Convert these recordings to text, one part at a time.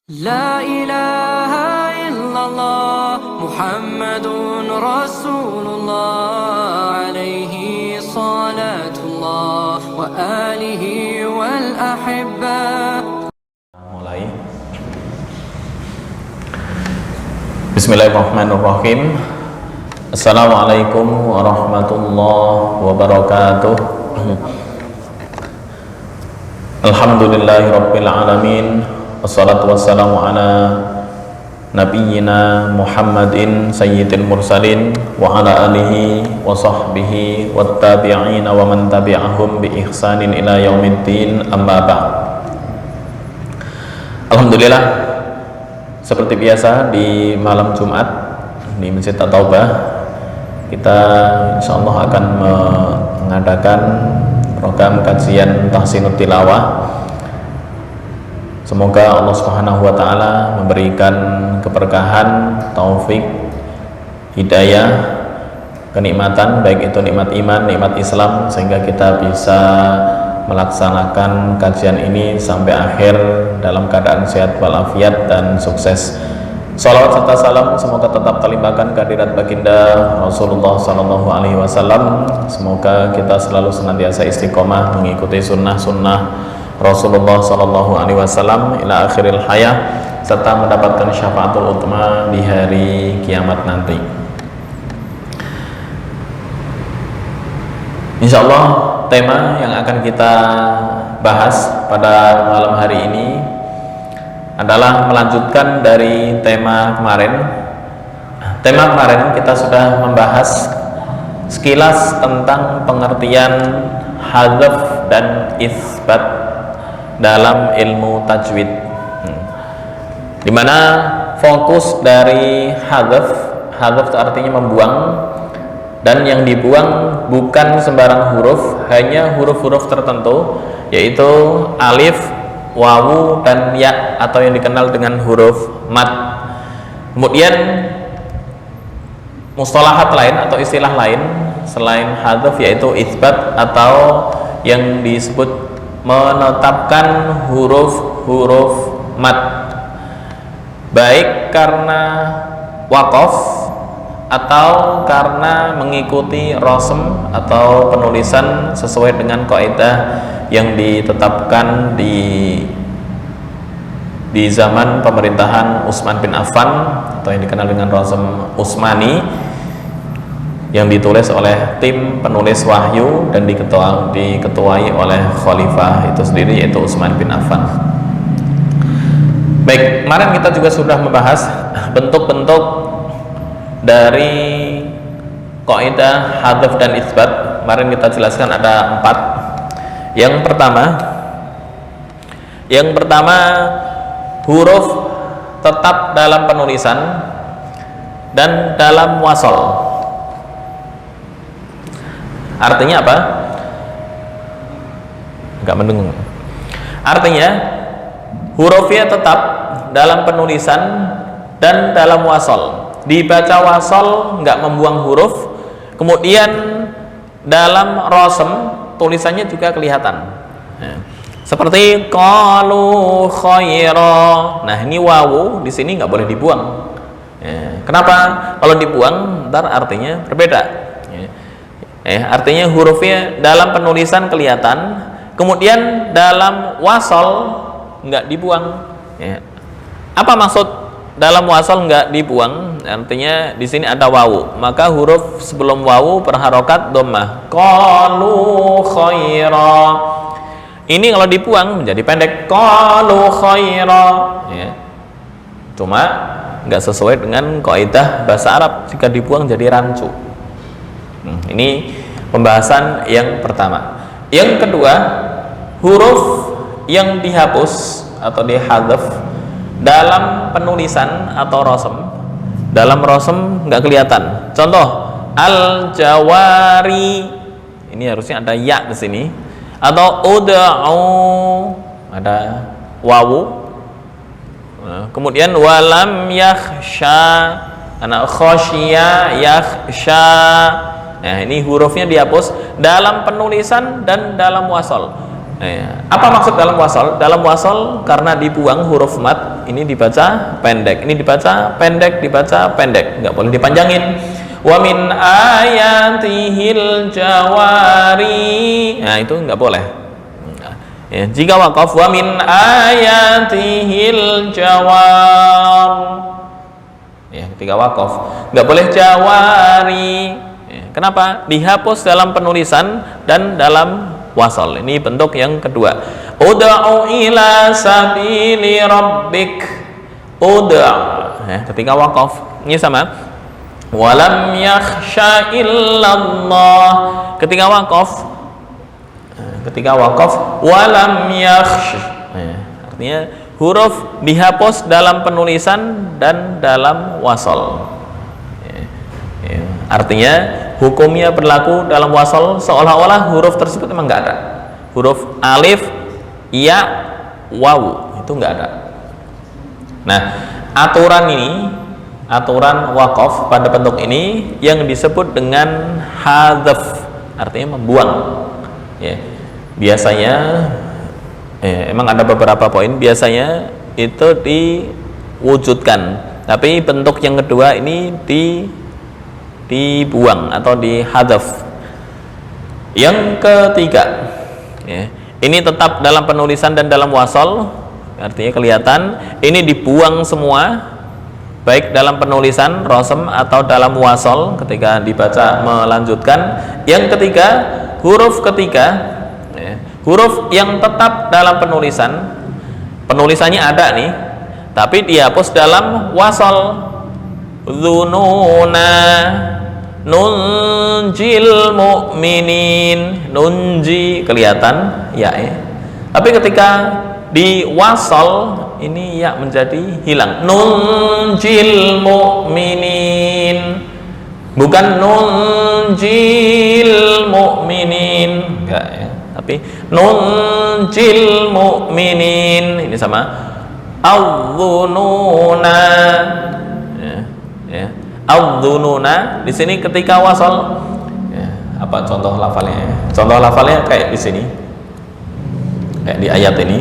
لا إله إلا الله محمد رسول الله عليه صلاة الله وآله والأحبة. Mulai. Bismillahirrahmanirrahim. Assalamualaikum warahmatullahi wabarakatuh. Alhamdulillahirabbil alamin. Wassalatu wassalamu ala nabiyyina Muhammadin sayyidil mursalin wa ala alihi wa sahbihi wattabi'ina wa man tabi'ahum bi ihsanin ila yaumiddin, amma ba'd. Alhamdulillah, seperti biasa di malam Jumat di Masjid At-Taubah kita insyaallah akan mengadakan program kajian Tahsinut Tilawah. Semoga Allah Subhanahu wa taala memberikan keberkahan, taufik, hidayah, kenikmatan, baik itu nikmat iman, nikmat Islam, sehingga kita bisa melaksanakan kajian ini sampai akhir dalam keadaan sehat walafiat dan sukses. Salawat serta salam semoga tetap terlimpahkan kehadirat baginda Rasulullah Sallallahu Alaihi Wasallam. Semoga kita selalu senantiasa istiqomah mengikuti sunnah-sunnah Rasulullah Sallallahu Alaihi Wasallam ila akhiril hayah, serta mendapatkan syafaatul utma di hari kiamat nanti. Insya Allah tema yang akan kita bahas pada malam hari ini adalah melanjutkan dari tema kemarin. Tema kemarin kita sudah membahas sekilas tentang pengertian hadzf dan itsbat dalam ilmu tajwid, dimana fokus dari hadzf itu artinya membuang, dan yang dibuang bukan sembarang huruf, hanya huruf-huruf tertentu, yaitu alif, wawu, dan ya, atau yang dikenal dengan huruf mad. Kemudian mustalahat lain atau istilah lain selain hadzf yaitu itsbat, atau yang disebut menetapkan huruf-huruf mad, baik karena waqaf atau karena mengikuti rasm atau penulisan sesuai dengan kaidah yang ditetapkan di zaman pemerintahan Utsman bin Affan, atau yang dikenal dengan rasm Utsmani, yang ditulis oleh tim penulis wahyu dan diketuai oleh khalifah itu sendiri, yaitu Utsman bin Affan. Baik, kemarin kita juga sudah membahas bentuk-bentuk dari kaidah hadzf dan itsbat. Kemarin kita jelaskan ada 4. Yang pertama huruf tetap dalam penulisan dan dalam wasol. Artinya apa? Enggak mendengung. Artinya hurufnya tetap dalam penulisan dan dalam wasol. Dibaca wasol enggak membuang huruf. Kemudian dalam rasm tulisannya juga kelihatan. Seperti qalu khaira. Nah, ini wawu di sini enggak boleh dibuang. Kenapa? Kalau dibuang ntar artinya berbeda. Artinya hurufnya dalam penulisan kelihatan, kemudian dalam wasol nggak dibuang. Apa maksud dalam wasol nggak dibuang? Artinya di sini ada wawu, maka huruf sebelum wawu berharokat dhammah. Qalu khaira. Ini kalau dibuang menjadi pendek. Qalu khaira. Cuma nggak sesuai dengan kaidah bahasa Arab. Jika dibuang jadi rancu. Ini pembahasan yang pertama. Yang kedua, huruf yang dihapus atau dihadzf dalam penulisan atau rasm. Dalam rasm nggak kelihatan. Contoh, al-jawari. Ini harusnya ada ya di sini. Atau ud'u, ada wawu. Kemudian walam yakhsha, ana khasyiya yakhsha. Nah, ini hurufnya dihapus dalam penulisan dan dalam wasol. Apa maksud dalam wasol? Dalam wasol karena dibuang huruf mad, ini dibaca pendek, ini dibaca pendek, dibaca pendek, nggak boleh dipanjangin. Wa min ayatihil jawari, nah itu nggak boleh. Ya, jika wakaf, wa min ayatihil jawar, ya, ketika wakaf nggak boleh jawari. Ya, kenapa? Dihapus dalam penulisan dan dalam wasal. Ini bentuk yang kedua. Ud'u ila sabili rabbik. Ud'u, ya, ketika wakaf ini sama. Walam yakhsha illallah, ketika wakaf walam yakhsha, ya, artinya huruf dihapus dalam penulisan dan dalam wasal. Ya, ya, artinya hukumnya berlaku dalam wasal seolah-olah huruf tersebut memang nggak ada. Huruf alif, ya, waw itu nggak ada. Nah, aturan wakaf pada bentuk ini yang disebut dengan hadzaf, artinya membuang. Ya, biasanya emang ada beberapa poin, biasanya itu diwujudkan, tapi bentuk yang kedua ini dibuang atau dihadzaf. Yang ketiga, ya, ini tetap dalam penulisan dan dalam wasal, artinya kelihatan ini dibuang semua, baik dalam penulisan rosem atau dalam wasal ketika dibaca melanjutkan. Yang ketiga, huruf yang tetap dalam penulisannya ada nih, tapi dihapus dalam wasal. Dzununa, nunjil mu'minin, nunji kelihatan ya, tapi ketika di wasal ini ya menjadi hilang. Nunjil mu'minin, bukan nunjil mu'minin, enggak ya, tapi nunjil mu'minin, ini sama. Adzununa, ya, adzununa di sini ketika wasal, ya, apa contoh lafalnya? Contoh lafalnya kayak di sini, kayak di ayat ini.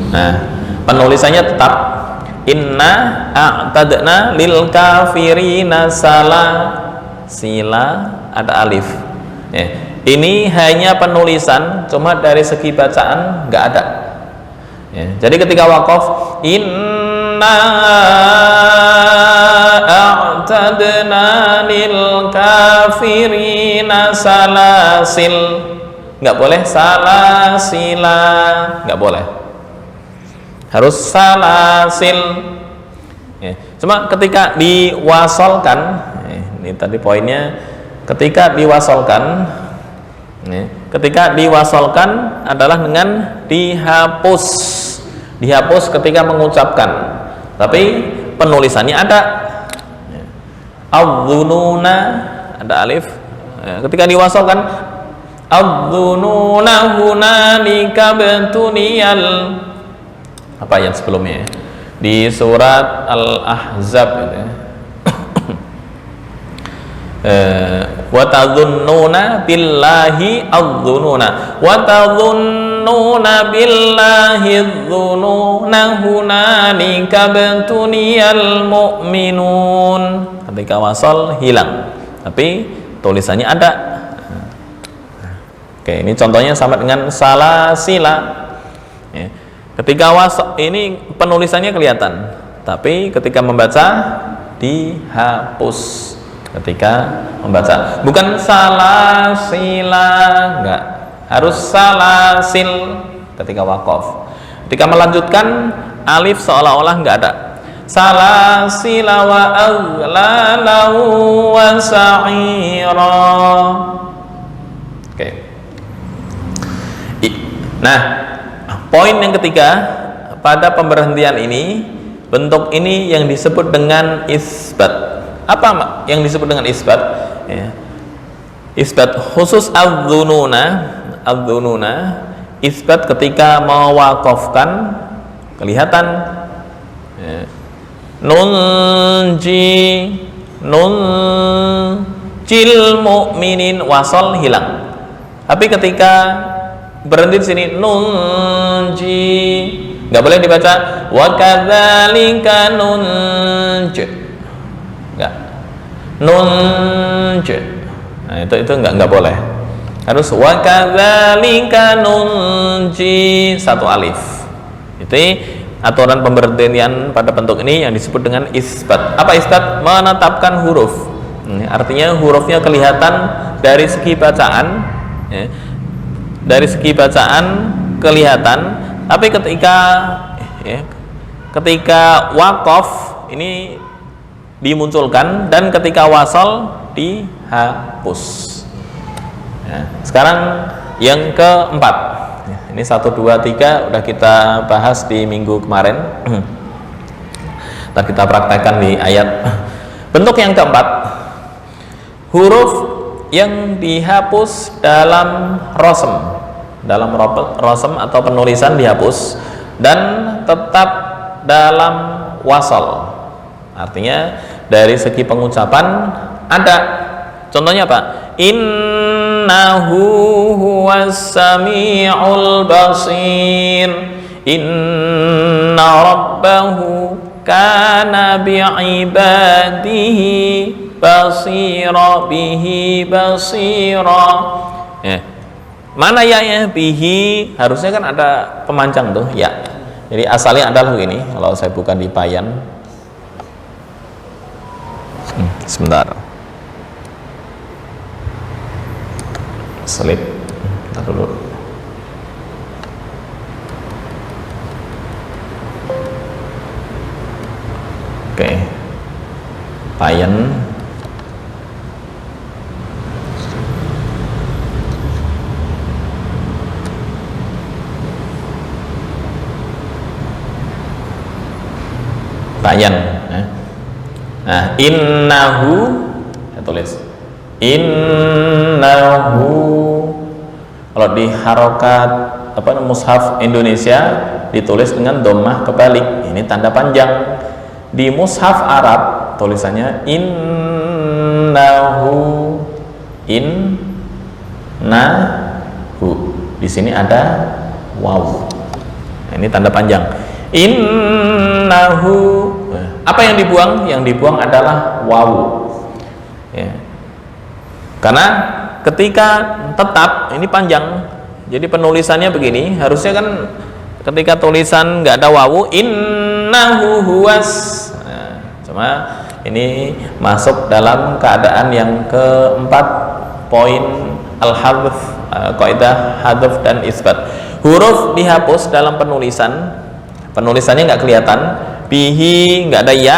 Nah, penulisannya tetap inna a'tadna lil kafirina sila, ada alif. Ya, ini hanya penulisan, cuma dari segi bacaan nggak ada. Ya, jadi ketika wakaf, inna a'tadna lil kafirina salasil, nggak boleh salasila, nggak boleh, harus salasil. Ya, cuma ketika diwasalkan, ini tadi poinnya, ketika diwasalkan, ketika diwasalkan adalah dengan dihapus ketika mengucapkan, tapi penulisannya ada. Adzununa ada alif, ketika diwasalkan adzununa hunalika betuliyal, apa yang sebelumnya di surat Al-Ahzab gitu, wa tadhunnuna billahi adzununa, wa tadhunnuna billahi adzununa hunalika betuliyal mu'minun, ketika wasal hilang tapi tulisannya ada. Oke, ini contohnya sama dengan salasila. Ya, ketika wasal ini penulisannya kelihatan, tapi ketika membaca dihapus ketika membaca, bukan salasila, enggak, harus salasil ketika wakaf. Ketika melanjutkan alif seolah-olah enggak ada. Salasila wa aghlalau wa sa'ira. Oke. Nah, poin yang ketiga pada pemberhentian ini, bentuk ini yang disebut dengan isbat. Apa yang disebut dengan isbat? Ya. Isbat khusus adzununa, isbat ketika mewakafkan kelihatan. Ya. Nunjil mu'minin, wasal hilang. Tapi ketika berhenti di sini, nunji. Nggak boleh dibaca wa kadzalika nunji. Nggak. Nunji. Nah, itu nggak boleh. Harus wa kadzalika nunji, satu alif. Itu aturan pemberhentian pada bentuk ini yang disebut dengan isbat. Apa isbat? Menetapkan huruf. Artinya hurufnya kelihatan dari segi bacaan, ya. Dari segi bacaan kelihatan, tapi ketika waqaf ini dimunculkan dan ketika wasal dihapus. Ya. Sekarang yang keempat. Ini 1, 2, 3 udah kita bahas di minggu kemarin. Ntar kita praktekkan di ayat. Bentuk yang keempat, huruf yang dihapus dalam rosem, atau penulisan dihapus dan tetap dalam wasal. Artinya dari segi pengucapan ada. Contohnya apa? Innahu huwas sami'ul basir. Inna rabbahu kana bi'ibadihi basira, bihi basira. Ya. Mana ya bihi? Harusnya kan ada pemanjang tuh ya. Jadi asalnya adalah begini. Kalau saya bukan di Payan. Sebentar. Selip. Bentar dulu. Oke. Payan. Payan. Nah, innahu, saya tulis innahu. Kalau di harokat mushaf Indonesia ditulis dengan dhammah kebalik, ini tanda panjang. Di mushaf Arab tulisannya innahu, innahu. Di sini ada waw. Nah, ini tanda panjang. Innahu. Apa yang dibuang? Yang dibuang adalah waw. Ya. Karena ketika tetap ini panjang, jadi penulisannya begini. Harusnya kan ketika tulisan nggak ada wawu, innahu huwas. Nah, cuma ini masuk dalam keadaan yang keempat, poin al-hadf, kaidah hadf dan isbat. Huruf dihapus dalam penulisannya nggak kelihatan. Bihi nggak ada ya,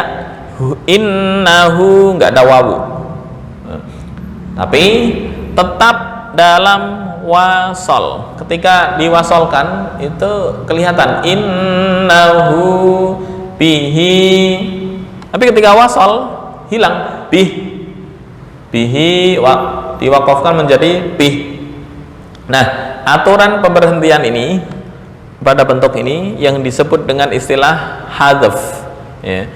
innahu nggak ada wawu, tapi tetap dalam wasol. Ketika diwasolkan itu kelihatan innahu bihi, tapi ketika wasol hilang bihi diwakafkan menjadi bih. Nah, aturan pemberhentian ini pada bentuk ini yang disebut dengan istilah hadzf. Ya.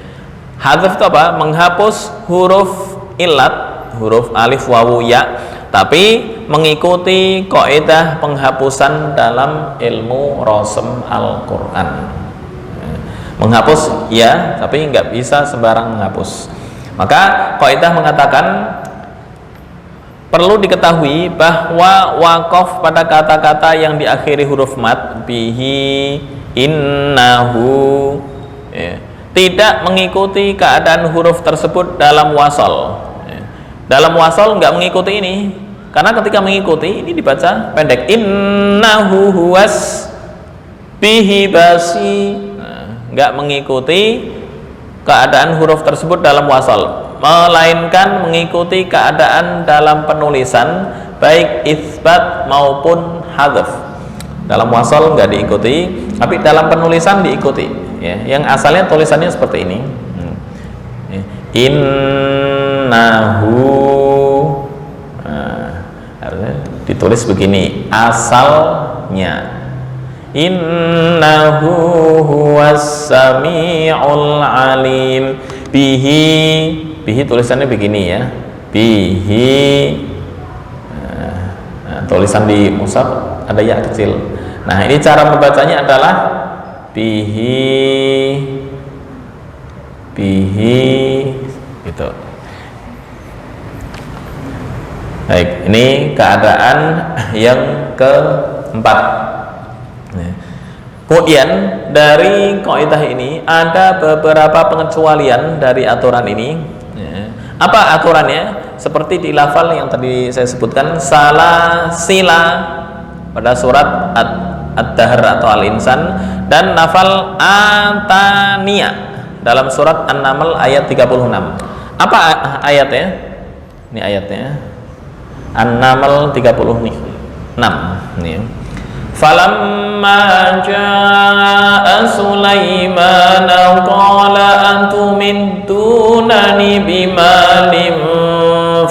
Hadzf itu apa? Menghapus huruf illat, huruf alif wawu ya, tapi mengikuti kaidah penghapusan dalam ilmu rosem Al-Quran. Ya. Menghapus ya, tapi nggak bisa sembarang menghapus. Maka kaidah mengatakan perlu diketahui bahwa wakaf pada kata-kata yang diakhiri huruf mat, bihi, innahu, ya, tidak mengikuti keadaan huruf tersebut dalam wasol. Ya. Dalam wasol nggak mengikuti ini, karena ketika mengikuti ini dibaca pendek, innahu huwas bihi basi. Nah, nggak mengikuti keadaan huruf tersebut dalam wasol, melainkan mengikuti keadaan dalam penulisan baik isbat maupun hadzf. Dalam wasal nggak diikuti, tapi dalam penulisan diikuti. Ya, yang asalnya tulisannya seperti ini. Innahu, harusnya ditulis begini asalnya. Innahu huwas sami'ul alim. Bihi tulisannya begini ya, bihi. Tulisan di mushaf ada ya kecil. Nah, ini cara membacanya adalah bihi gitu. Baik, ini keadaan yang keempat. Kemudian dari kaidah ini ada beberapa pengecualian dari aturan ini. Apa aturannya? Seperti di lafal yang tadi saya sebutkan, salah sila pada surat Ad-Dahr atau Al-Insan, dan lafal ataniya dalam surat An-Naml ayat 36. Apa ayatnya? Ini ayatnya An-Naml 36 nih. Falamma jaa Sulaiman qala antumidunani bimalin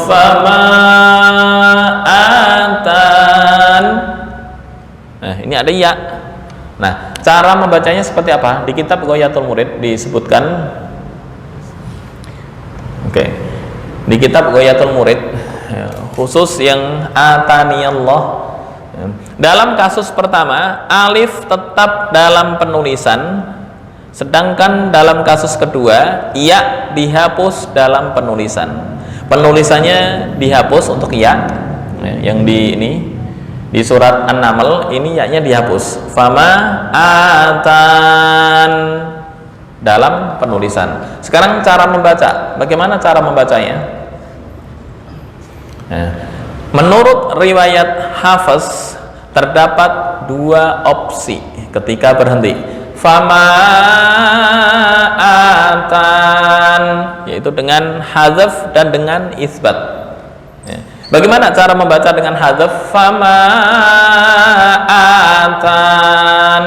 fama atan. Nah, ini ada ya. Nah, cara membacanya seperti apa? Di kitab Ghayatul Murid disebutkan. Oke. Di kitab Ghayatul Murid khusus yang ataniyallah, dalam kasus pertama alif tetap dalam penulisan, sedangkan dalam kasus kedua ya dihapus dalam penulisan. Penulisannya dihapus untuk ya, yang di surat An-Naml ini ya-nya dihapus. Fama atan dalam penulisan. Sekarang cara membaca. Bagaimana cara membacanya? Menurut riwayat Hafiz terdapat dua opsi ketika berhenti. Fama atan, yaitu dengan hadzaf dan dengan isbat. Bagaimana cara membaca dengan hadzaf? Fama atan.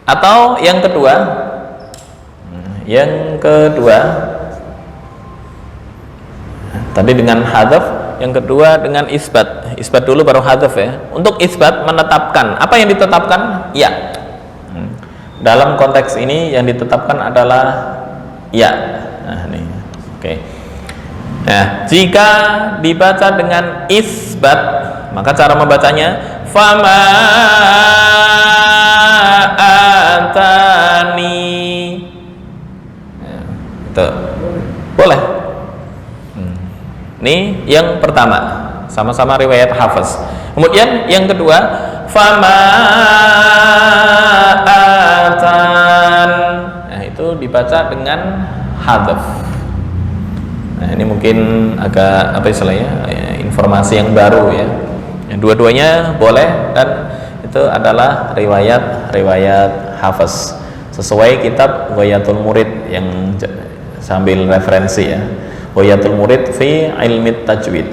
Atau yang kedua, tadi dengan hadzaf, yang kedua dengan isbat. Isbat dulu baru hadzaf ya. Untuk isbat menetapkan. Apa yang ditetapkan? Ya. Dalam konteks ini yang ditetapkan adalah ya. Nah, ini. Oke. Nah, jika dibaca dengan isbat, maka cara membacanya fama atani. Itu boleh. Ini yang pertama, sama-sama riwayat Hafiz. Kemudian yang kedua, fama atan. Nah, itu dibaca dengan hadzaf. Nah, ini mungkin agak apa istilahnya? Informasi yang baru ya. Dua-duanya boleh, dan itu adalah riwayat Hafiz sesuai kitab Ghayatul Murid yang sambil referensi ya. Ghayatul Murid fi ilmi tajwid,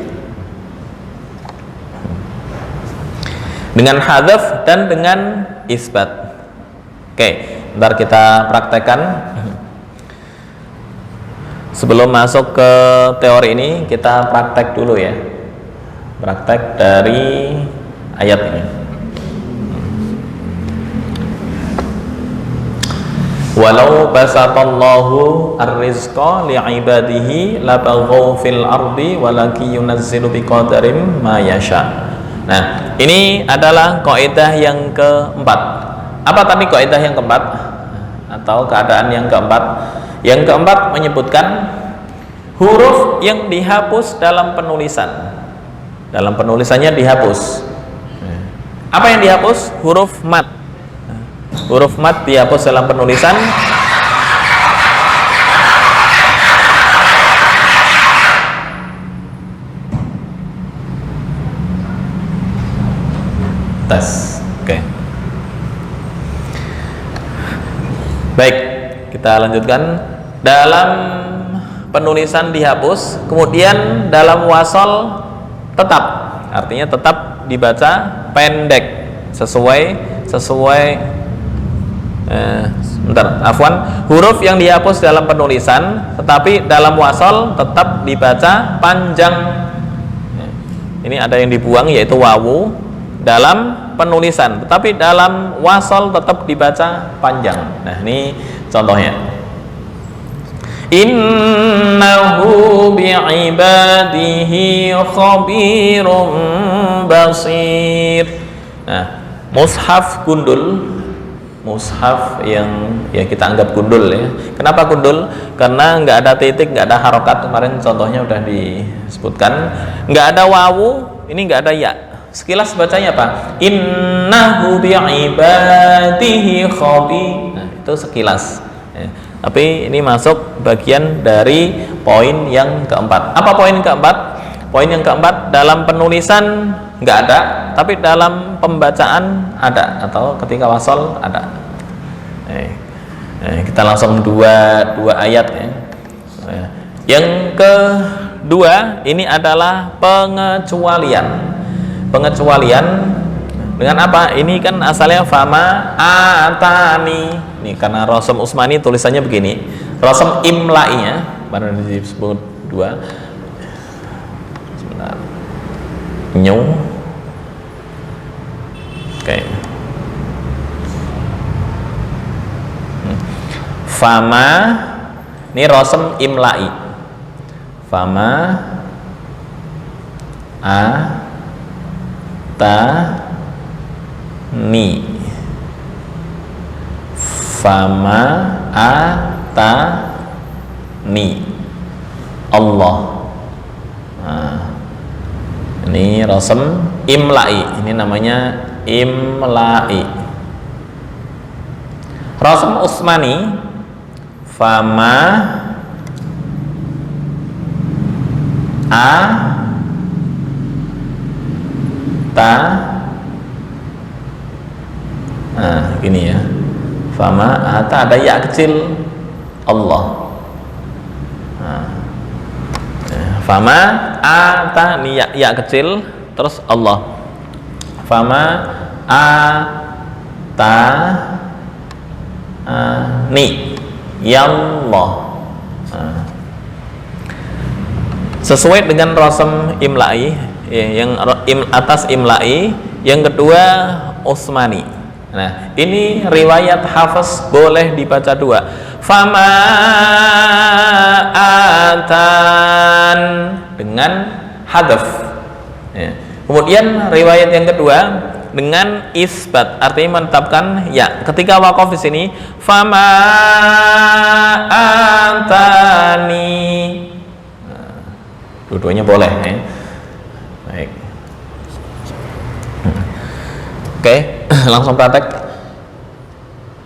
dengan hadzaf dan dengan isbat. Oke, ntar kita praktekkan. Sebelum masuk ke teori ini, kita praktek dulu ya. Praktek dari ayat ini. Walau basatallahu ar-rizqa li'ibadihi labaghaw fil ardi walaki yunazzilu biqadarin ma yasha. Nah, ini adalah kaidah yang keempat. Apa tadi kaidah yang keempat? Atau keadaan yang keempat? Yang keempat menyebutkan huruf yang dihapus dalam penulisan. Dalam penulisannya dihapus. Apa yang dihapus? Huruf mat. Huruf mat dihapus dalam penulisan. Tes. Oke. Baik, kita lanjutkan. Dalam penulisan dihapus, kemudian dalam wasol tetap. Artinya tetap dibaca pendek sesuai huruf yang dihapus dalam penulisan tetapi dalam wasol tetap dibaca panjang. Ini ada yang dibuang, yaitu wawu dalam penulisan, tetapi dalam wasol tetap dibaca panjang. Nah, ini contohnya. Innahu bi'ibadihi khabirum basir. Nah, mushaf gundul, mushaf yang ya kita anggap gundul ya. Kenapa gundul? Karena nggak ada titik, nggak ada harokat. Kemarin contohnya udah disebutkan. Nggak ada wawu, ini nggak ada ya. Sekilas bacanya apa? Innahu bi'ibadihi khabir. Nah, itu sekilas ya. Tapi ini masuk bagian dari poin yang keempat. Apa poin keempat? Poin yang keempat, dalam penulisan nggak ada, tapi dalam pembacaan ada, atau ketika wasol ada. Kita langsung dua ayat ya. Yang kedua ini adalah pengecualian. Pengecualian dengan apa? Ini kan asalnya fama atani. Nih karena Rasul Utsmani tulisannya begini. Rasul imlainya mana disebut dua. Sebentar. Nyu. Oke. Fama ini Rasul imlai. Fama a ta ni, fama a ta ni Allah. Nah, ini rasem imla'i, ini namanya imla'i. Rasem Utsmani fama a ta, nah gini ya, fama ata ada ya kecil Allah. Nah, fama ata ni ya kecil terus Allah. Fama ata ni ya Allah. Nah, sesuai dengan rasam imla'i yang atas imla'i, yang kedua Utsmani. Nah, ini riwayat Hafiz boleh dibaca dua. Fama atan dengan hadaf. Ya. Kemudian riwayat yang kedua dengan isbat, artinya menetapkan ya. Ketika waqaf di sini fama atani. Nah, dua-duanya boleh ya. Baik. Oke, langsung praktek.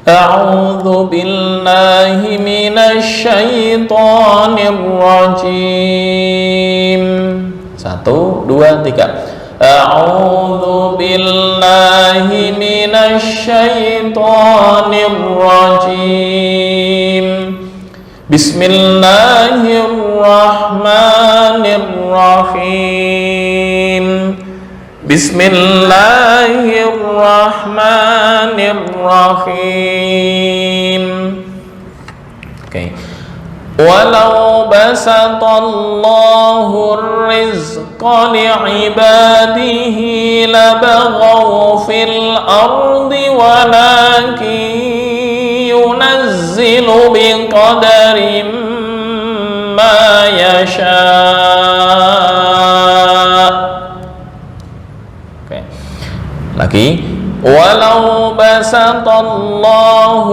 A'udzu billahi minasy syaithanir rajim. 1 2 3. A'udzu billahi minasy syaithanir rajim. Bismillahirrahmanirrahim. Bismillahirrahmanirrahim. Oke. Walau basatallahu rizqa li'ibadihi labaghaw fil ardi walakin yunazzilu biqadarin ma yasha'. Oke. Lagi. Walau basatallahu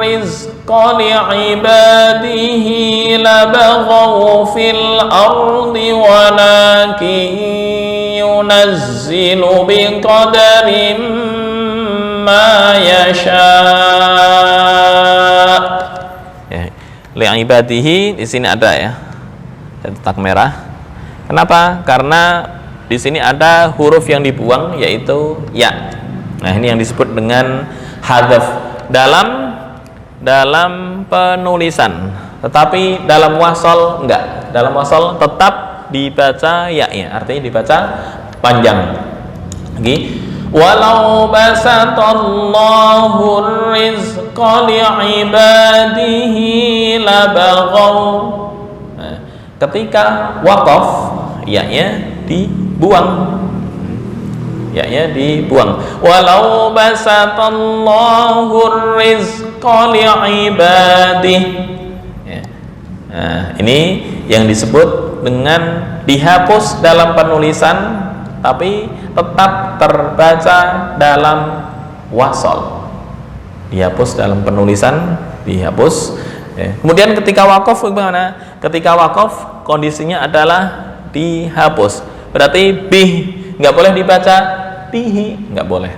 rizqa li'ibadihi labaghaw fil ardi walakin yunazzilu biqadarin ma yasha'. Ya, li'ibadihi di sini ada ya. Cetak merah. Kenapa? Karena di sini ada huruf yang dibuang yaitu ya. Nah, ini yang disebut dengan hadzaf dalam penulisan. Tetapi dalam wasol enggak. Dalam wasol tetap dibaca ya-nya, artinya dibaca panjang. Lagi. Walau basatallahu rizqa li'ibadihi labaghaw. Nah, ketika waqaf ya-nya dibuang. Ya-nya dibuang. Walau basatallahu rizqa li'ibadihi. Ya. Nah, ini yang disebut dengan dihapus dalam penulisan, tapi tetap terbaca dalam wasol. Dihapus dalam penulisan, dihapus. Kemudian ketika wakaf bagaimana? Ketika wakaf kondisinya adalah dihapus. Berarti bih nggak boleh dibaca bihi, nggak boleh.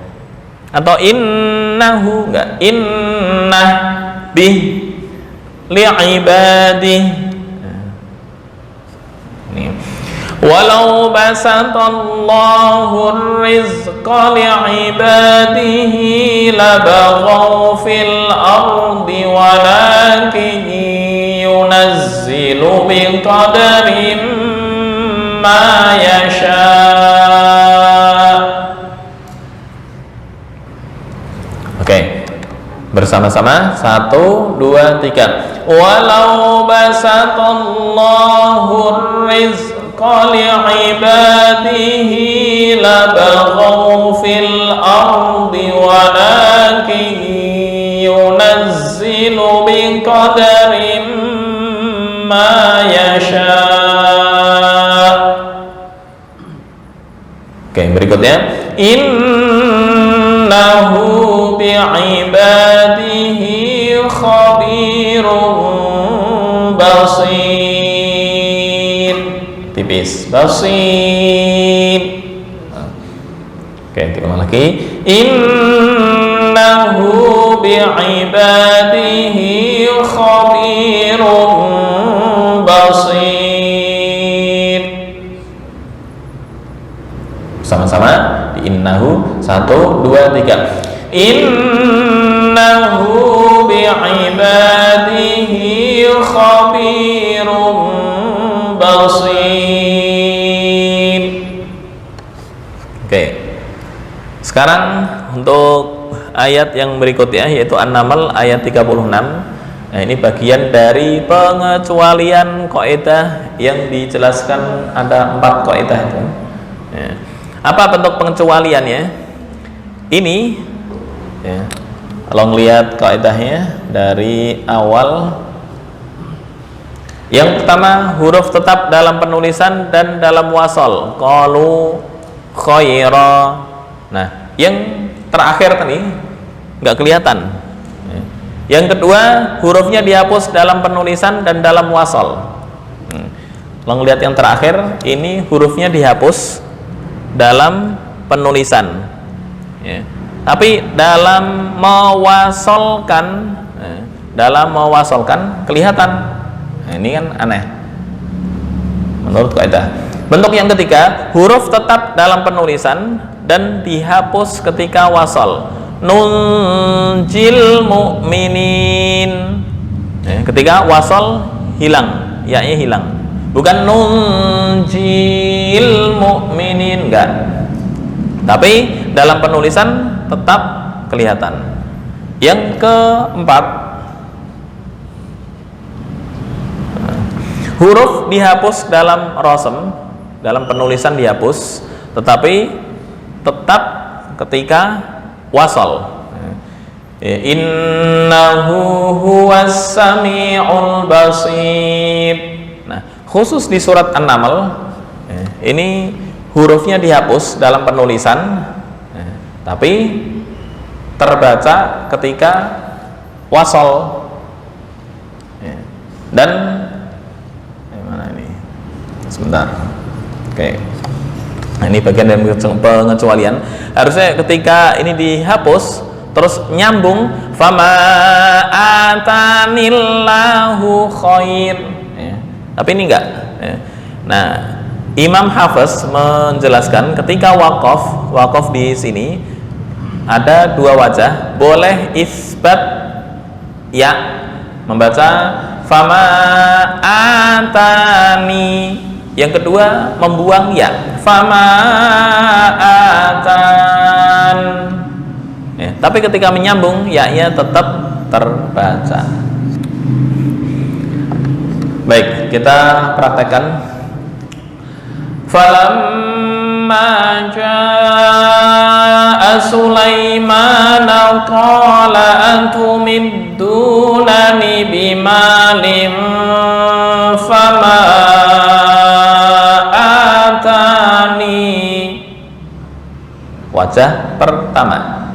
Atau innahu, nggak. Innah bih li'ibadih. Walau basatallahu rizqa li'ibadihi labaghaw fil ardi walakin yunazzilu biqadarin ma yasha. Oke, bersama-sama 1, 2, 3. Walau basatallahu rizqa li'ibadihi labaghaw fil ardi walakin yunazzilu biqadarin ma yasha. Oke, berikutnya innahu bi'ibadihi khabirun basir. Tipis, basir. Oke, diulang lagi. Innahu bi'ibadihi khabirun basir. Sama-sama di innahu 1, 2, 3. Innahu bi'ibadihi khabirun basir. Oke. Sekarang untuk ayat yang berikutnya yaitu An-Naml ayat 36. Nah, ini bagian dari pengecualian kaidah yang dijelaskan ada 4 kaidah itu. Ya. Apa bentuk pengecualiannya? Ini ya. Kalau melihat kaidahnya dari awal, yang pertama huruf tetap dalam penulisan dan dalam wasol. Qalu khaira. Nah, yang terakhir tadi nggak kelihatan. Yang kedua hurufnya dihapus dalam penulisan dan dalam wasol. Kalau melihat yang terakhir, ini hurufnya dihapus dalam penulisan. Ya. Tapi dalam mewasolkan, kelihatan. Nah, ini kan aneh menurut kaidah. Bentuk yang ketiga, huruf tetap dalam penulisan dan dihapus ketika wasol. Nunjil mu'minin. Ketika wasol hilang, ya-nya hilang. Bukan nunjil mu'minin, enggak. Tapi dalam penulisan tetap kelihatan. Yang keempat, huruf dihapus dalam rosem, dalam penulisan dihapus, tetapi tetap ketika wasol. Innahu huwas sami'ul basir. Nah, khusus di surat An-Naml ini hurufnya dihapus dalam penulisan, tapi terbaca ketika wasol. Dan mana ini? Sebentar. Oke. Nah, ini bagian dari pengecualian. Harusnya ketika ini dihapus terus nyambung fama atanillahu khair. Tapi ini enggak. Nah, Imam Hafiz menjelaskan ketika wakaf di sini ada 2 wajah. Boleh isbat ya, membaca fama atani. Yang kedua membuang ya, fama atan. Tapi ketika menyambung ya-nya tetap terbaca. Baik, kita praktekkan. Falamma jaa Sulaiman qala atumiddunani bimalin fama atani. wajah pertama.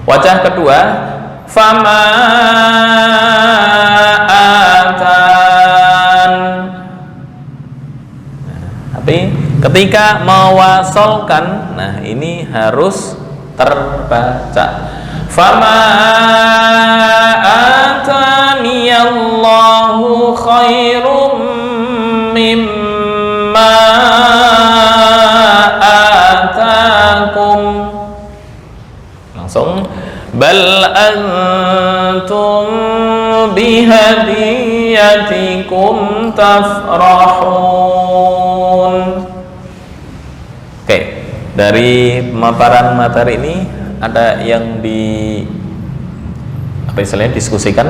Wajah kedua, fama atan. Tapi ketika mewasolkan, nah ini harus terbaca. Fama atani Allahu khairum mimma atakum. Langsung, bal antum bihadiyatikum tafrahun. Oke, dari pemaparan materi ini ada yang diskusikan?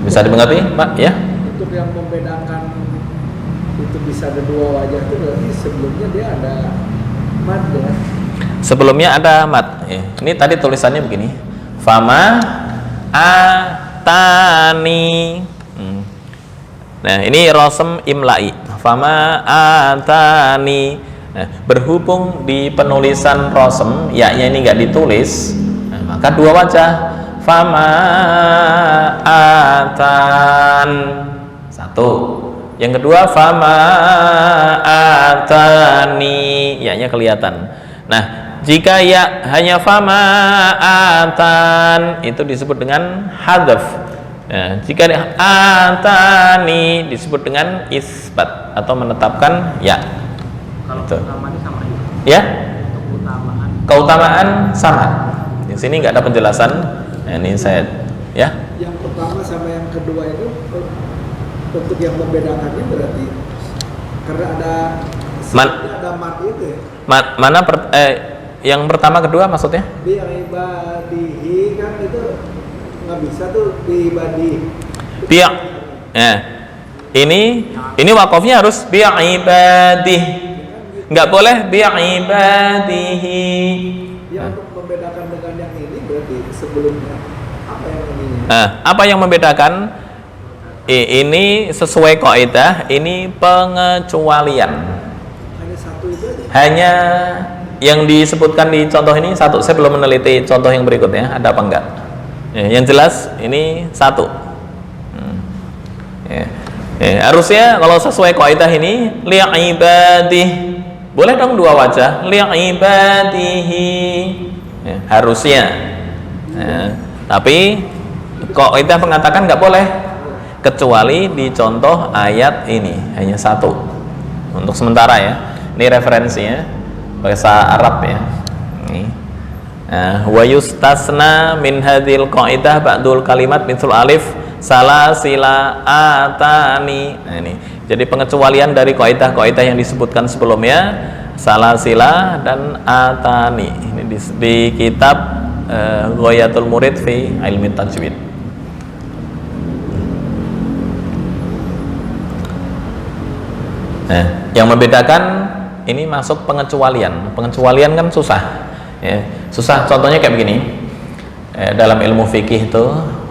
Bisa dimengerti, Pak? Ya. Untuk yang membedakan itu bisa ada dua wajah itu berarti sebelumnya dia ada mat ya. Sebelumnya ada mat. Ya. Ini tadi tulisannya begini. Fama atani. Nah, ini rosem imla'i. Fama atani. Nah, berhubung di penulisan rosem ya-nya ini nggak ditulis, nah, maka dua wajah. Fama atan. Satu. Yang kedua, fama atani. Ya-nya kelihatan. Nah, jika ya hanya fama atan itu disebut dengan hadzaf. Nah, jika atani disebut dengan isbat atau menetapkan ya. Kalau Itu. utamanya sama aja. Ya? Untuk Keutamaan sama. Di sini nggak ada penjelasan. Nah, ini saya ya. yang pertama sama yang kedua itu untuk yang membedakannya berarti karena ada mat itu ya. Mana yang pertama kedua maksudnya? Bi ibadihi kan itu nggak bisa tuh bi ibadi. Biak. Nah, ini wakofnya harus bi'ibadih. Nggak boleh bi'ibadihi. Ya, untuk membedakan dengan yang ini berarti sebelumnya apa yang ini? Apa yang membedakan? Ini sesuai kaidah, ini pengecualian. Hanya satu itu aja. Hanya yang disebutkan di contoh ini satu. Saya belum meneliti contoh yang berikutnya ada apa enggak. Ya, yang jelas ini satu. Harusnya kalau sesuai kaidah ini li'ibadih. Boleh dong dua wajah, li'ibadihi. Harusnya. Tapi kaidah mengatakan nggak boleh kecuali di contoh ayat ini hanya satu. Untuk sementara ya. Ini referensinya bahasa Arab ya. Ini. Wa yustasna min hadhil qaidah ba'dul kalimat mitsul alif salasila atani. Nah, ini. Jadi pengecualian dari kaidah-kaidah yang disebutkan sebelumnya salasila dan atani. Ini di kitab Ghayatul Murid fi Ilmi Tajwid. Nah, yang membedakan ini masuk pengecualian. Pengecualian kan susah. Ya, susah. Contohnya kayak begini. Dalam ilmu fikih itu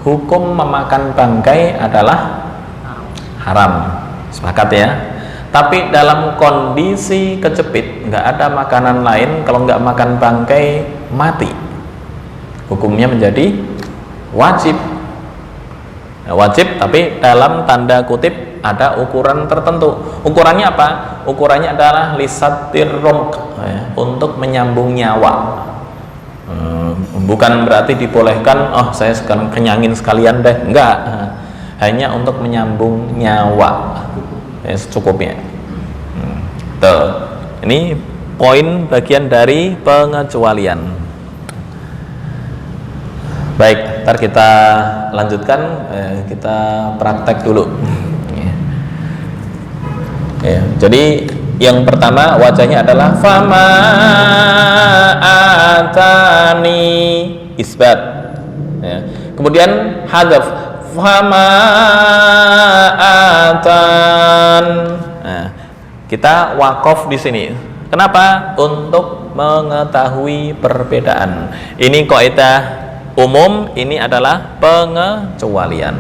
hukum memakan bangkai adalah haram. Sepakat ya. Tapi dalam kondisi kejepit, nggak ada makanan lain, kalau nggak makan bangkai mati. Hukumnya menjadi wajib. Nah, wajib tapi dalam tanda kutip ada ukuran tertentu. Ukurannya apa? Ukurannya adalah lisatir rumq, ya, untuk menyambung nyawa. Bukan berarti dibolehkan, oh saya sekarang kenyangin sekalian deh. Enggak. Hanya untuk menyambung nyawa. Ya, secukupnya. Tuh. Ini poin bagian dari pengecualian. Baik, ntar kita lanjutkan, kita praktek dulu. Ya, jadi yang pertama wajahnya adalah fama atani isbat. Ya. Kemudian hadzaf fama atan. Nah, kita wakaf di sini. Kenapa? Untuk mengetahui perbedaan. Ini kaidah umum, ini adalah pengecualian.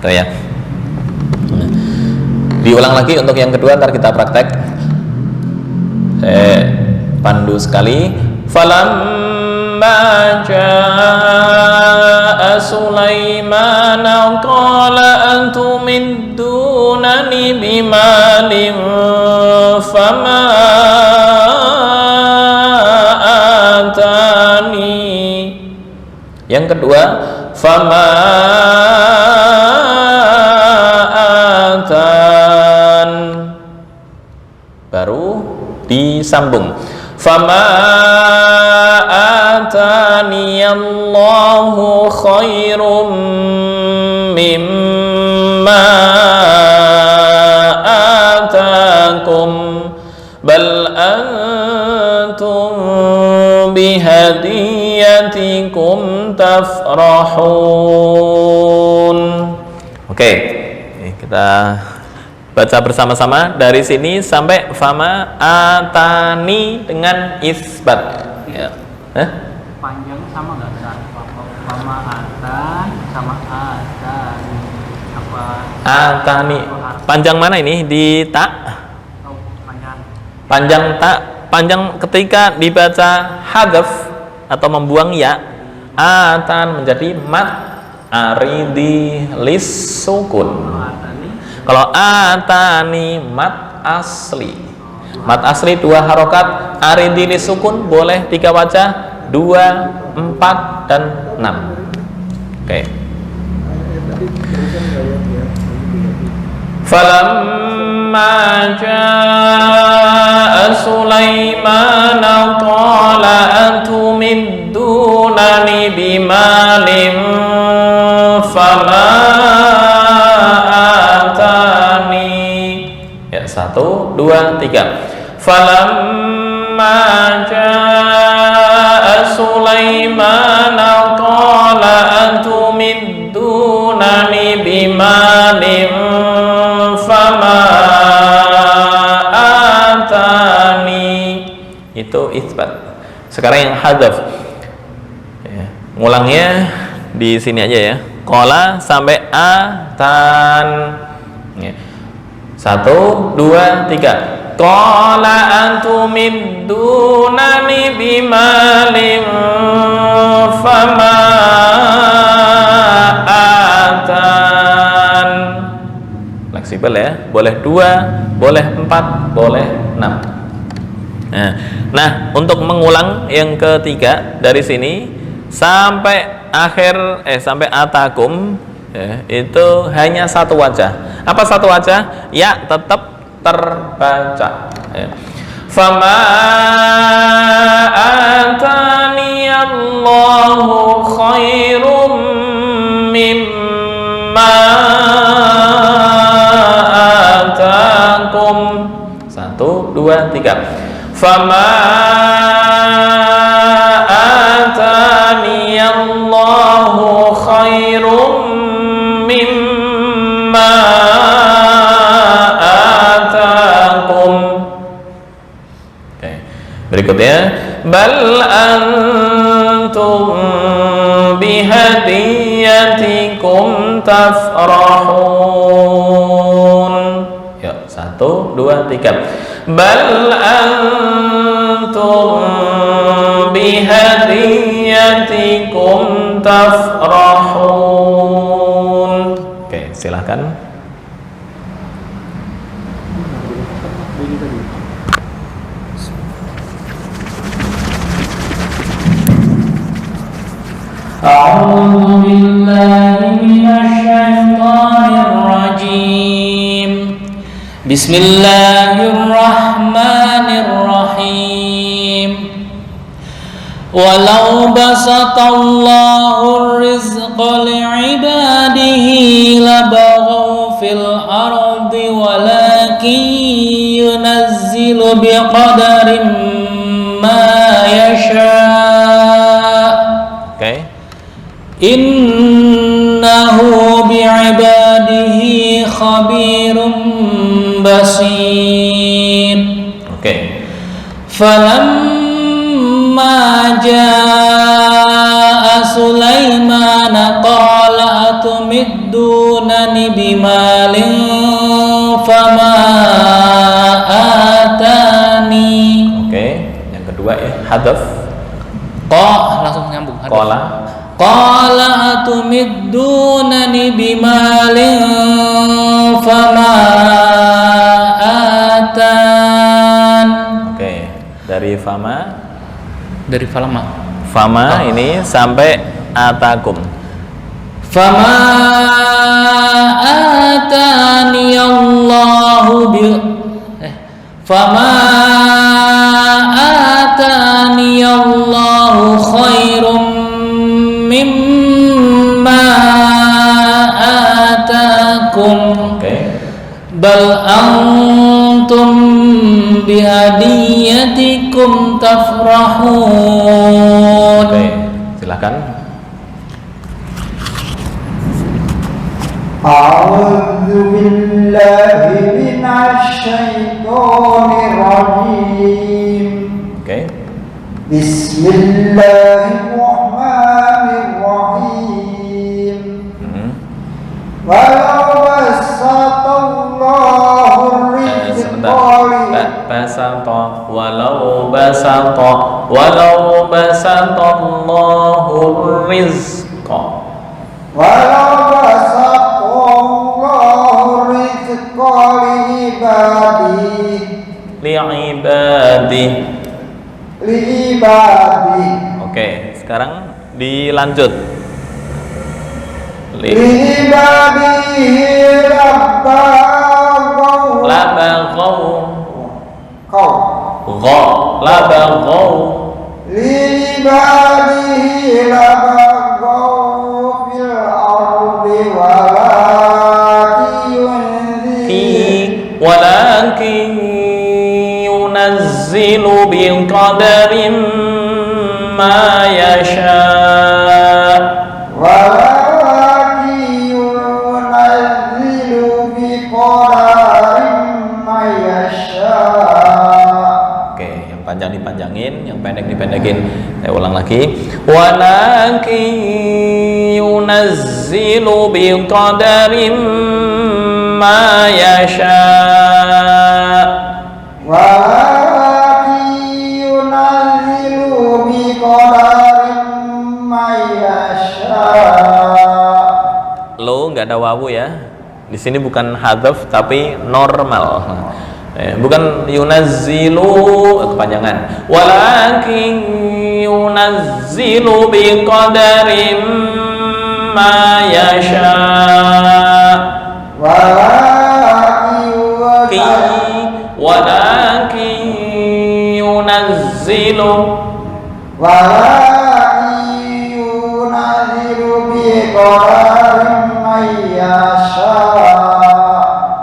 Tuh ya. Diulang lagi untuk yang kedua, ntar kita praktek. pandu sekali. Falamma jaa Sulaiman qala antumiddunani bimalin fama atani. Yang kedua, fama atan, baru disambung, fama atani Allahu khairum mimma atakum bal antum bihadiyatikum tafrahun. Oke, kita baca bersama-sama dari sini sampai fama atani dengan isbat. Ya. Panjang sama nggak Ustaz? Fama atan sama atani. Apa? Atani. Panjang mana ini di tak? Oh, panjang. Panjang tak. Panjang ketika dibaca hadaf atau membuang ya, atan menjadi mat aridi lis sukun. Kalau atani mat asli. Mat asli 2 harokat, aridi lis sukun boleh 3 wajah, 2, 4 dan 6. Oke. Falamma jaa Sulaiman qala antumiddunani bimalin fama atani. Ya, 1, 2, 3. Falamma jaa Sulaiman qala antumiddunani bimalin fama atani. Itu isbat. Sekarang yang hadaf, ya, ngulangnya di sini aja ya. Qala sampai atan. Ya. 1, 2, 3. Qala antumiddunani bimalin fama atan. Fleksibel ya, boleh 2, boleh 4, boleh 6. Nah, untuk mengulang yang ketiga dari sini sampai akhir sampai atakum ya, itu hanya 1 wajah. Apa 1 wajah? Ya, tetap terbaca. Ya. Fama atani Allahu khairum mimma atakum. 1, 2, 3. Fama atani Allahu khairum mimma atakum. Oke. Berikutnya, bal antum bihadiyatikum tafrahun. Ya, 1, 2, 3. Bal antum bihadiyatikum tafrahun. Oke, silakan. A'udzu billahi minasy syaithanir rajim. Bismillahirrahmanirrahim. Walau basatallahu rizqa li'ibadihi labaghaw fil ardi walakin yunazzilu biqadarin ma yasha'. Oke. Innahu bi'ibadihi khabirum basir. Oke. Falamma jaa Sulaiman qala atumiddunani bimalin fama atani. hadaf. Langsung nyambung. Qala Qala atumiddunani bimalin fama atan. Oke, dari fama. Dari falama. Fama ini sampai atakum. Fama atani Allahu Fama atani Allahu khairum mimma atakum. Bal antum bihadiyatikum tafrahun. Oke, silakan. A'udzu billahi minasy syaithanir rajim. Oke. Bismillahirrahmanirrahim. Walau basatallahu walau basatallahu rizqa li'ibadi. Oke, sekarang dilanjut. Li'ibadi labaghaw li'ibadihi labaghaw fil ardi walakin yunazzilu biqadarin ma yasha. Panjang dipanjangin, yang pendek dipendekin. Saya ulang lagi. Walakin yunazzilu biqadarin ma yasha. Walakin yunazzilu biqadarin ma yasha. Lo nggak ada wawu ya. Di sini bukan hadzaf tapi normal. Bukan yunazzilu kepanjangan. Walakin yunazzilu biqadarin ma yasha. Walakin yunazzilu biqadarin ma yasha.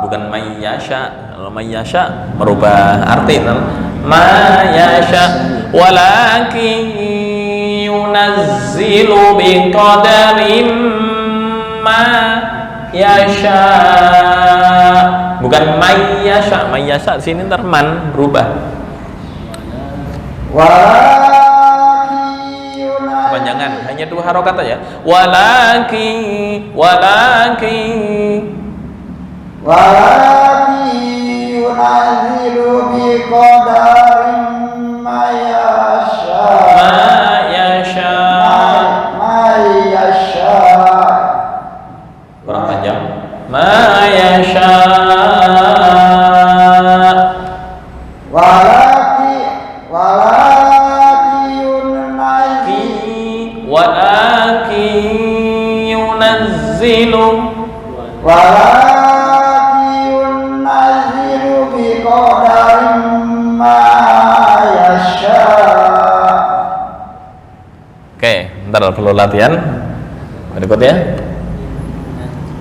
Bukan mayyasha. Kalau mayyasha merubah arti. Mayyasha. Walakin yunazzilu biqadarin ma yasha. Bukan mayyasha. Mayyasha sini ntar man berubah. Kepanjangan hanya 2 harokat aja. Walakin yunazzilu biqadarin ma yasha. Kurang panjang. Ma yasha. Walakin yunazzilu biqadarin ma yasha. Oke, ntar perlu latihan berikutnya.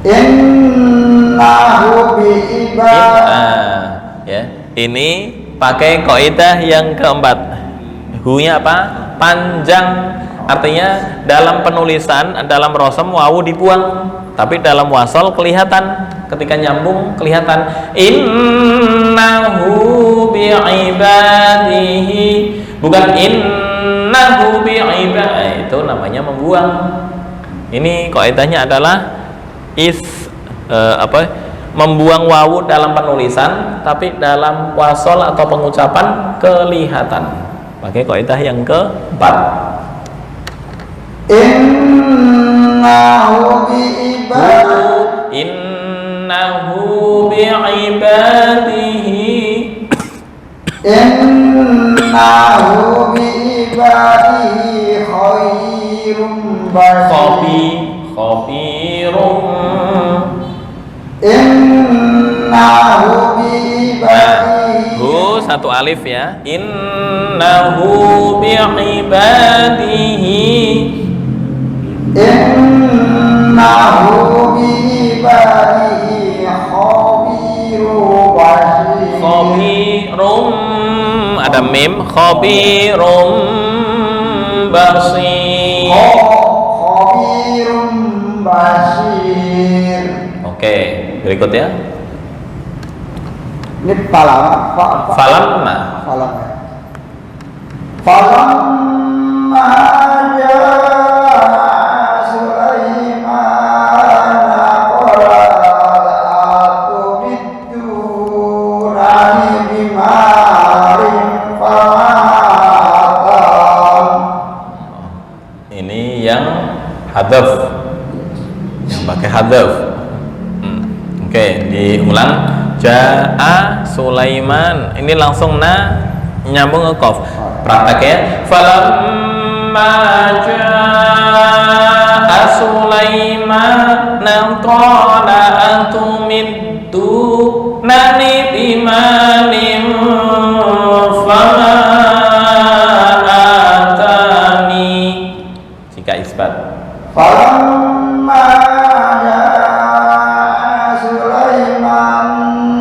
Innahu ya, ini pakai kaidah yang keempat. Hu-nya apa? Panjang. Artinya dalam penulisan, dalam rosem wawu dibuang, tapi dalam wasol kelihatan. Ketika nyambung kelihatan. Innahu bi'ibadihi, bukan innahu bi'ibadihi. Itu namanya membuang. Ini kaidahnya adalah membuang wawu dalam penulisan, tapi dalam wasol atau pengucapan kelihatan. pakai kaidah yang keempat. Innahu bi'ibadihi khairum basir. khabirum. Innahu bi'ibadihi. Satu alif ya. Innahu bi'ibadihi. Innahu bi'ibadihi khabirum basir. Khabirum, ada mim, khabirum basir. Khabirum basir. Oke, berikutnya. Ini falamma. Falamma. Falamma jaa Sulaiman qala atubiddunani bimarin famatam. Ini yang hadaf, yang pakai hadaf. Oke, diulang. Ja'a Sulaiman, ini langsung nyambung ke qaf. Prakteknya falamma ja'a Sulaiman qala atumiddunani bimalin fama atani. Jika isbat Falamma jaa Sulaiman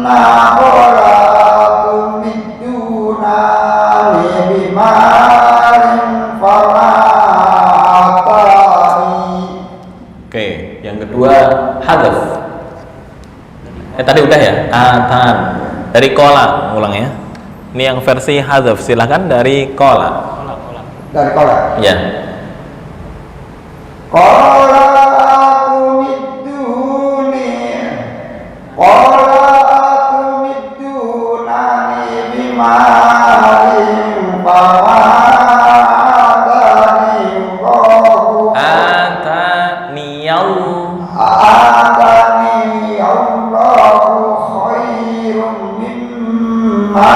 qala atumiddunani bimalin fama atani. Oke, yang kedua hadaf. Tadi udah ya, atan. Dari kola, ulang ya. Ini yang versi hadaf, silahkan dari kola. Dari qala. Ya. Qala atumiddunani bimalin fama atani Allahu. Atani Allahu khairum mimma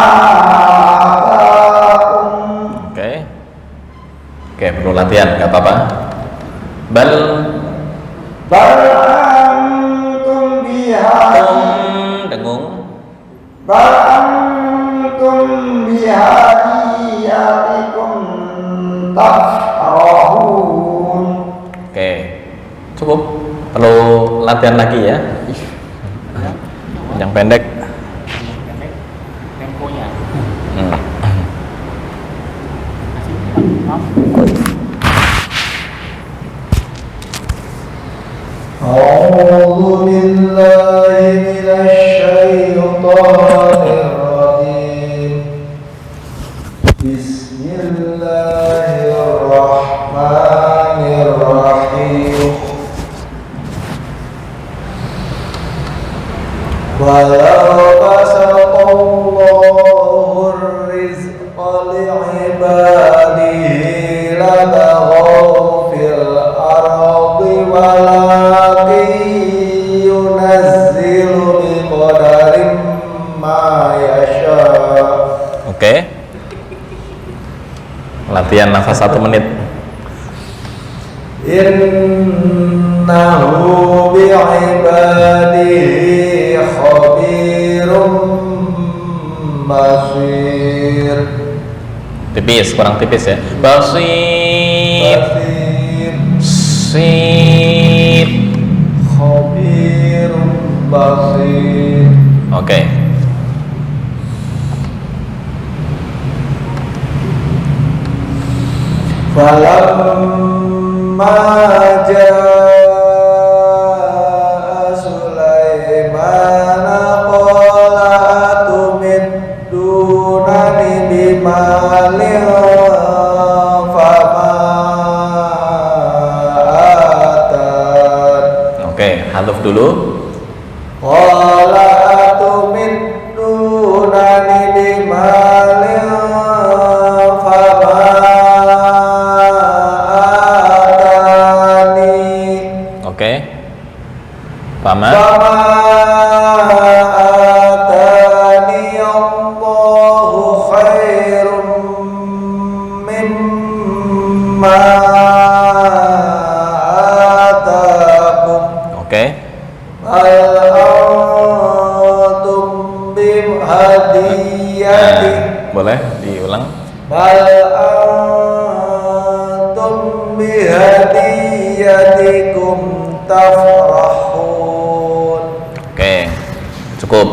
atakum. Oke. Oke, perlu latihan, nggak apa-apa. Bal antum dengung. Bal antum bihadiyatikum tafrahun. Oke, cukup. Perlu latihan lagi ya. Yang pendek. Temponya. A'udzu billahi minasy syaithanir rajim. Bismillahirrahmanirrahim. Walau basatallahu ar-rizqa li'ibadihi labaghaw fil ardi walakin yunazzilu biqadarin ma yasha. Oke. Latihan nafas 1 menit. Innahu bi'ibadihi khabirum basir. Tipis, kurang tipis ya. Basir. Sir. Khabirum basir. Oke. Falamma jaa Sulaiman qala atumiddunani bimalin fama atan. Oke, hadaf dulu. Qala atumiddunani bimalin fama ma atakum. Oke. Hal antum bihadiyati. Boleh diulang. Hal antum bihadiyatikum tafrahun. Oke, cukup.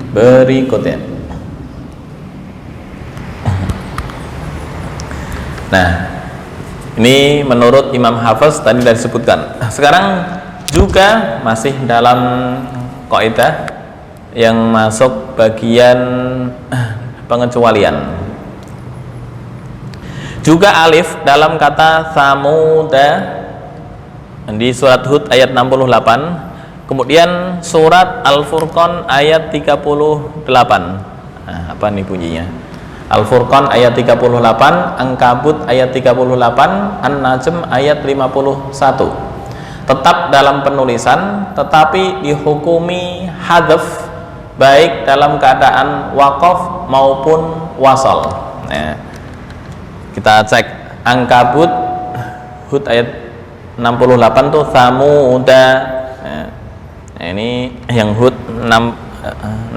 Berikutnya. Nah, ini menurut Imam Hafiz tadi sudah disebutkan. Sekarang juga masih dalam kaidah yang masuk bagian pengecualian. Juga alif dalam kata Samuda di surat Hud ayat 68, kemudian surat Al-Furqan ayat 38. Nah, apa nih bunyinya? Al-Furqan ayat 38, Ankabut ayat 38, An-Najm ayat 51. Tetap dalam penulisan tetapi dihukumi hadzaf baik dalam keadaan waqaf maupun wasal. Nah, kita cek Ankabut Hud ayat 68 tuh Samuda. Nah, ini yang Hud 68.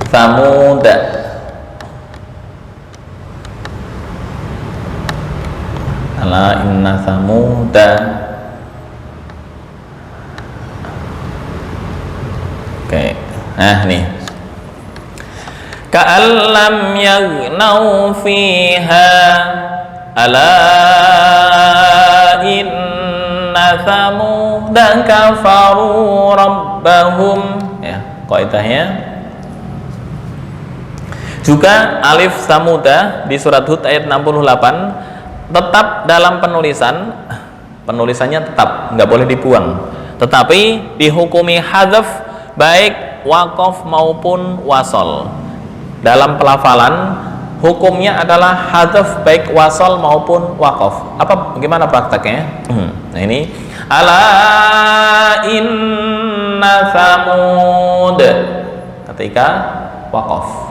Samuda. Ala inna samuda. Oke. Nah, nih. Ka'allam yaghnau fiha ala inna samuda kafaru rabbahum. Ya, kaidahnya juga alif Samuda di surat Hud ayat 68 tetap dalam penulisannya tetap nggak boleh dibuang, tetapi dihukumi hadzaf baik waqaf maupun wasal. Dalam pelafalan hukumnya adalah hadzaf baik wasal maupun waqaf. Gimana prakteknya? Nah, ini ala inna samud ketika waqaf.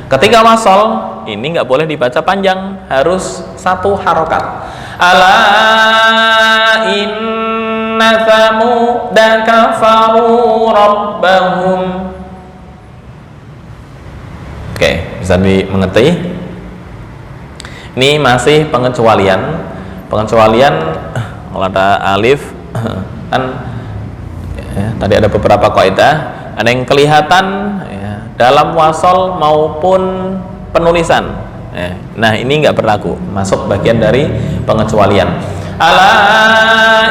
Ketika wasal ini nggak boleh dibaca panjang, harus satu harokat. Ala inna samuda kafaru rabbahum. Oke, bisa dimengerti? Ini masih pengecualian. Pengecualian kalau ada alif kan ya, tadi ada beberapa kaidah, ada yang kelihatan dalam wasal maupun penulisan. Nah, ini nggak berlaku, masuk bagian dari pengecualian. Ala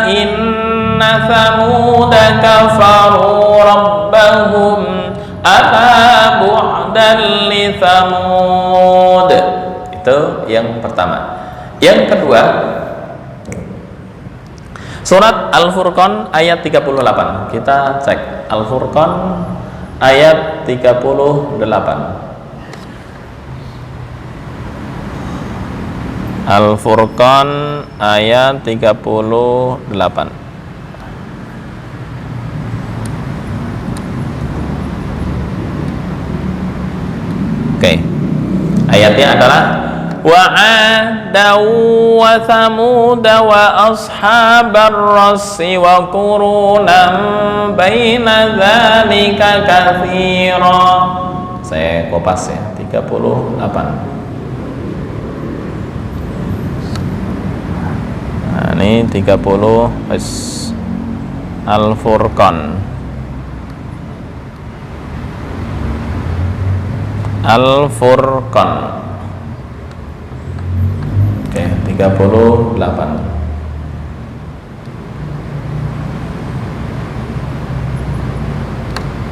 inna samuda kafaru rabbahum ala bu'dan li samud. Itu yang pertama. Yang kedua, surat Al-Furqan ayat 38. Kita cek Al-Furqan ayat 38. Al-Furqan ayat 38. Oke. Ayatnya adalah wa 'ada wa thamud wa ashabar rassi wa qurunan baina dzalika katsira. Saya kopas ya, 38. Nah, ini 30 Al-Furqan. Al-Furqan. Oke, 38.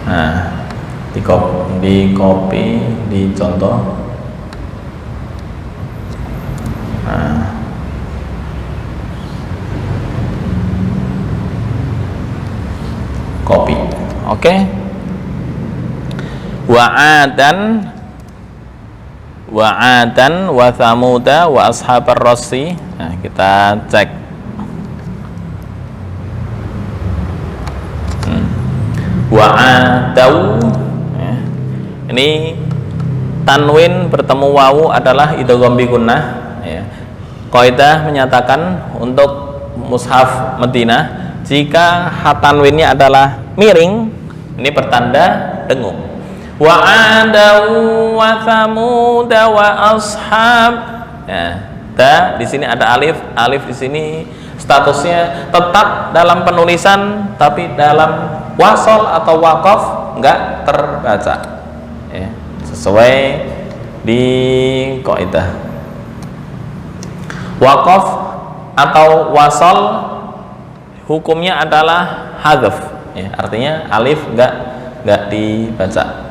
Nah, di copy, dicontoh. Nah, copy. Oke. Wa'adan wa thamuda wa ashabar rassi. Nah, kita cek. Wa'adau. Ini tanwin bertemu wawu adalah idgham bi gunnah, ya. Kaidah menyatakan untuk mushaf Madinah, jika tanwinnya adalah miring, ini pertanda dengung. Wa ada wa thamud wa ashab. Ya, di sini ada alif, alif di sini statusnya tetap dalam penulisan, tapi dalam wasol atau waqaf enggak terbaca, ya, sesuai di kaidah. Waqaf atau wasol hukumnya adalah hadzf, ya, artinya alif enggak dibaca.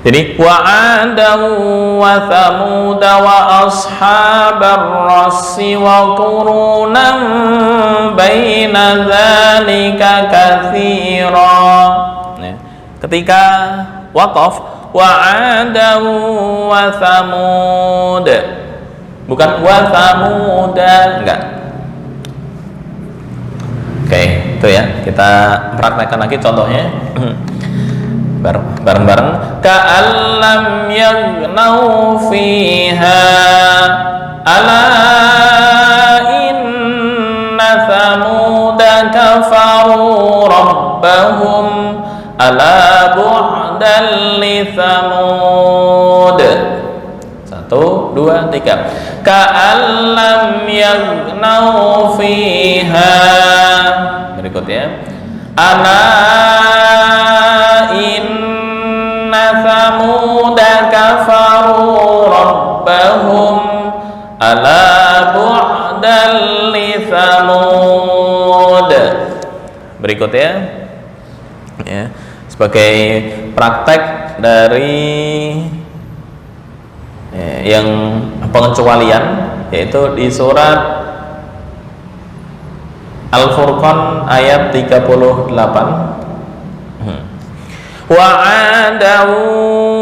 Jadi wa adam wa thamud wa ashabar rassi wa qurunan baina dzalika katsira. Ketika waqaf wa adam wa thamud, bukan wa thamuda, enggak. Oke, itu ya. Kita praktekkan lagi contohnya. Bareng-bareng. Ka'allam yaghnau fiha ala inna thamuda kafaru rabbahum ala bu'dan li thamud. 1, 2, 3. Ka'allam yaghnau fiha. Berikutnya. Ala inna thamuda kafaru rabbahum ala bu'dan li thamud. Berikutnya, ya, sebagai praktek dari yang pengecualian, yaitu di surat Al-Furqan ayat 38. Wa 'adan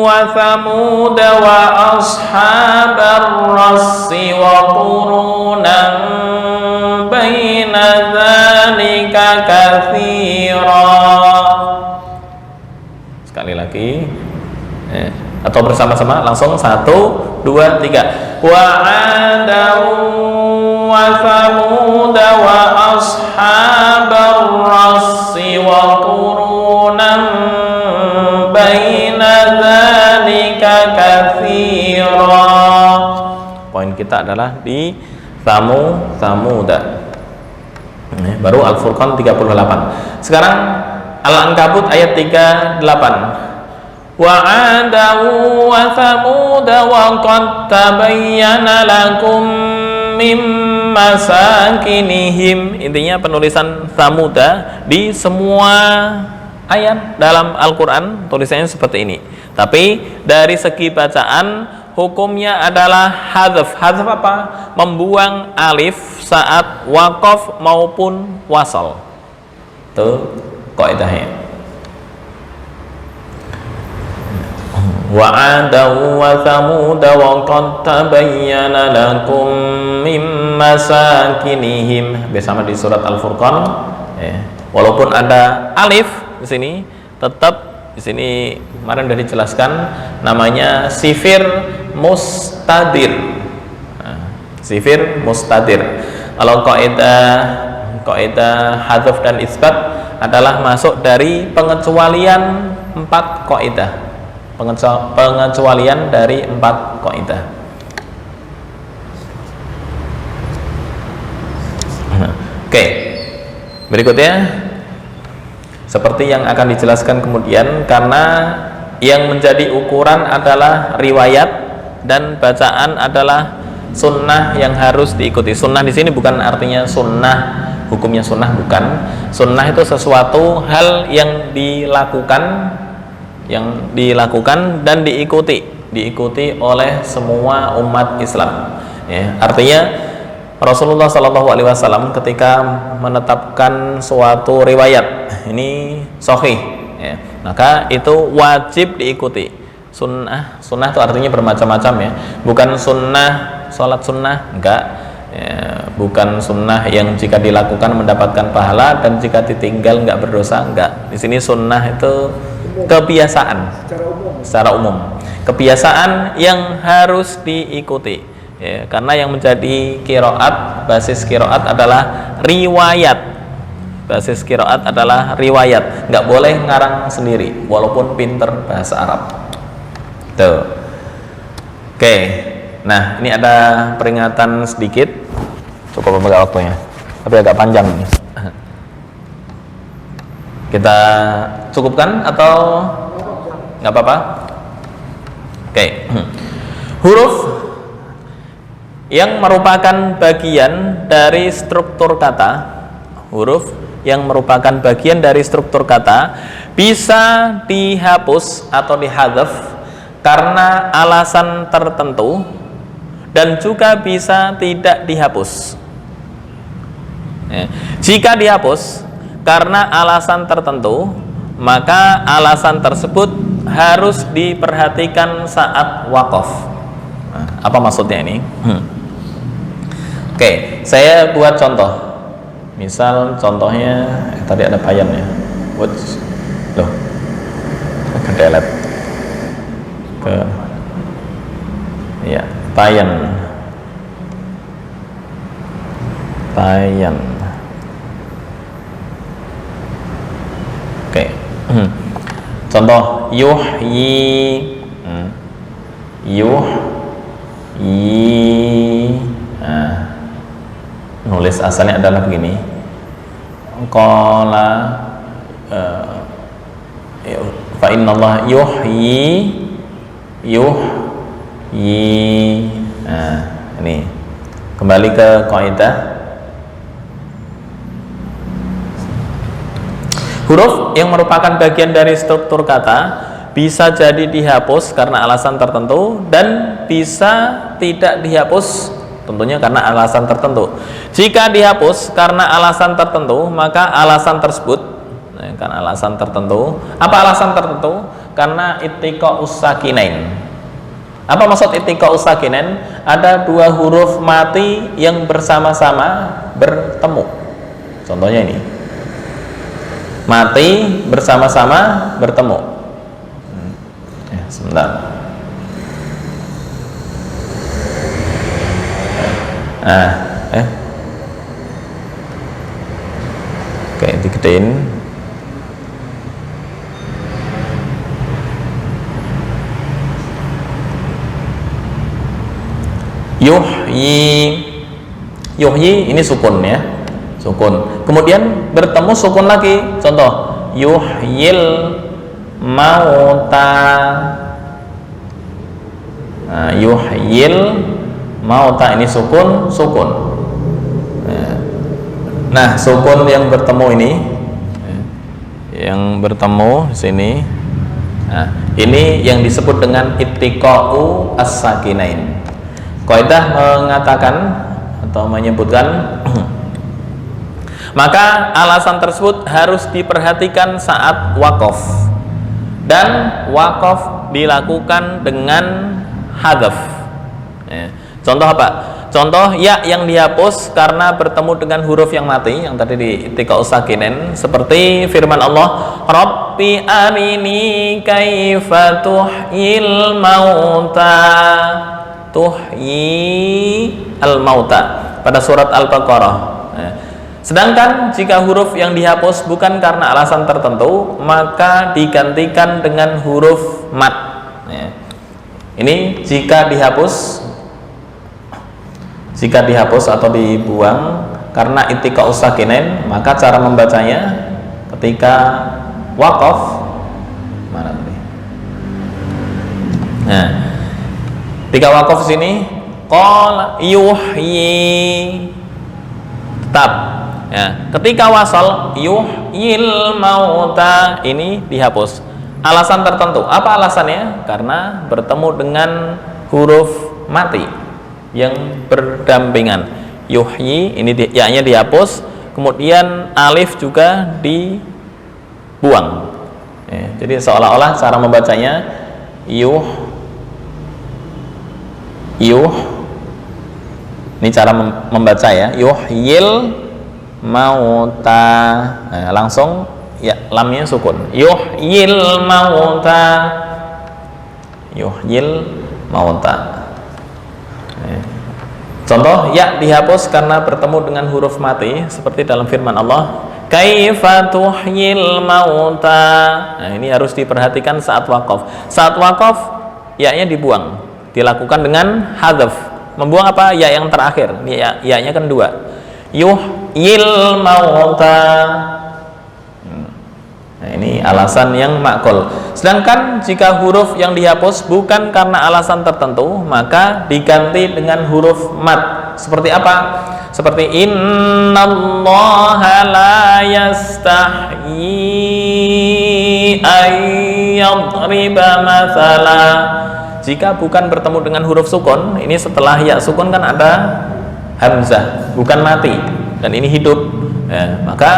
wa thamud wa ashabar rassi wa qurunan baina dzalika katsira. Sekali lagi, atau bersama-sama langsung 1, 2, 3. Wa 'adan wa thamud wa ashabar rassi wa qurunan baina dzalika katsira. Poin kita adalah di Samuda. Baru Al-Furqan 38. Sekarang Al-Ankabut ayat 38. Wa 'adan wa thamud wa qad tabayyana lakum mim masakinihim. Intinya penulisan Samuda di semua ayat dalam Al-Quran tulisannya seperti ini, tapi dari segi bacaan hukumnya adalah hadzf. Hadzf apa? Membuang alif saat waqaf maupun wasal. Itu kaidahnya. Wa 'adan wa thamud wa qad tabayyana lakum mim masakinihim. Bersama di surat Al-Furqan, walaupun ada alif di sini, tetap di sini kemarin sudah dijelaskan namanya sifir mustadir. Sifir mustadir. Kalau kaidah hadzf dan isbat adalah masuk dari pengecualian 4 kaidah. Pengecualian dari 4 kaidah. Oke. Berikutnya seperti yang akan dijelaskan kemudian, karena yang menjadi ukuran adalah riwayat dan bacaan adalah sunnah yang harus diikuti. Sunnah di sini bukan artinya sunnah hukumnya sunnah, bukan. Sunnah itu sesuatu hal yang dilakukan dan diikuti oleh semua umat Islam. Ya, artinya Rasulullah SAW ketika menetapkan suatu riwayat ini sahih, ya, maka itu wajib diikuti. Sunnah itu artinya bermacam-macam, ya, bukan sunnah sholat sunnah, enggak, ya, bukan sunnah yang jika dilakukan mendapatkan pahala dan jika ditinggal enggak berdosa, enggak. Di sini sunnah itu kebiasaan secara umum. Kebiasaan yang harus diikuti ya, karena yang menjadi qiraat, basis qiraat adalah riwayat. Basis qiraat adalah riwayat, nggak boleh ngarang sendiri walaupun pinter bahasa Arab. Tuh. Oke. Nah, ini ada peringatan sedikit. Cukup beberapa waktunya, tapi agak panjang nih. Kita cukupkan atau nggak apa-apa? Oke. Huruf yang merupakan bagian dari struktur kata, huruf yang merupakan bagian dari struktur kata bisa dihapus atau dihadzaf karena alasan tertentu dan juga bisa tidak dihapus. Jika dihapus karena alasan tertentu, maka alasan tersebut harus diperhatikan saat wakaf. Apa maksudnya ini? Oke, saya buat contoh. Misal contohnya tadi ada payan ya. Loh, ke delete. Ya, payan. Oke. Contoh yuhyi. Nulis asalnya adalah begini. Qala fa innallaha yuhyi. Ini kembali ke kaidah. Huruf yang merupakan bagian dari struktur kata bisa jadi dihapus karena alasan tertentu dan bisa tidak dihapus tentunya karena alasan tertentu. Jika dihapus karena alasan tertentu, maka alasan tersebut karena alasan tertentu. Apa alasan tertentu? Karena ittiqa'us sakinain. Apa maksud ittiqa'us sakinain? Ada dua huruf mati yang bersama-sama bertemu. Contohnya ini. Mati bersama-sama bertemu. Sebentar. Oke, digedein. Yuhyi ini sukun ya, sukun. Kemudian bertemu sukun lagi. Contoh yuhyil mauta. Yuhyil mauta ini sukun. Nah, sukun yang bertemu ini, yang bertemu di sini. Nah, ini yang disebut dengan ittiqa'u as-sakinain. Kaidah mengatakan atau menyebutkan maka alasan tersebut harus diperhatikan saat wakaf dan wakaf dilakukan dengan hadzaf. Contoh apa? Contoh ya yang dihapus karena bertemu dengan huruf yang mati yang tadi di ittiqa'us sakinain, seperti firman Allah, Rabbi arini kaifa tuhyil mauta. Tuhyi al-mauta pada surat Al-Baqarah. Sedangkan jika huruf yang dihapus bukan karena alasan tertentu, maka digantikan dengan huruf mat. Ini jika dihapus atau dibuang karena ittiqa'us sakinain, maka cara membacanya ketika wakaf mana tadi? Ketika wakaf sini qala yuhyi tetap ya. Ketika wasal yuhyil mauta ini dihapus. Alasan tertentu. Apa alasannya? Karena bertemu dengan huruf mati yang berdampingan. Yuhyi ini ya-nya dihapus, kemudian alif juga dibuang. Jadi seolah-olah cara membacanya ini cara membaca ya, yuhyil mauta. Langsung ya lamnya sukun. Yuhyil mauta. Yuhyil mauta. Contoh, ya dihapus karena bertemu dengan huruf mati seperti dalam firman Allah, kaifa tuhyil mauta. Nah, ini harus diperhatikan saat waqaf. Saat waqaf ya-nya dibuang, dilakukan dengan hadzaf. Membuang apa? Ya yang terakhir. Ya-nya kan dua. Yuhyil mauta. Nah, ini alasan yang makul. Sedangkan jika huruf yang dihapus bukan karena alasan tertentu, maka diganti dengan huruf mad. Seperti apa? Seperti innallaha la yastahyi ayyadriba mathala. Jika bukan bertemu dengan huruf sukun, ini setelah ya sukun kan ada hamzah, bukan mati, dan ini hidup, ya, maka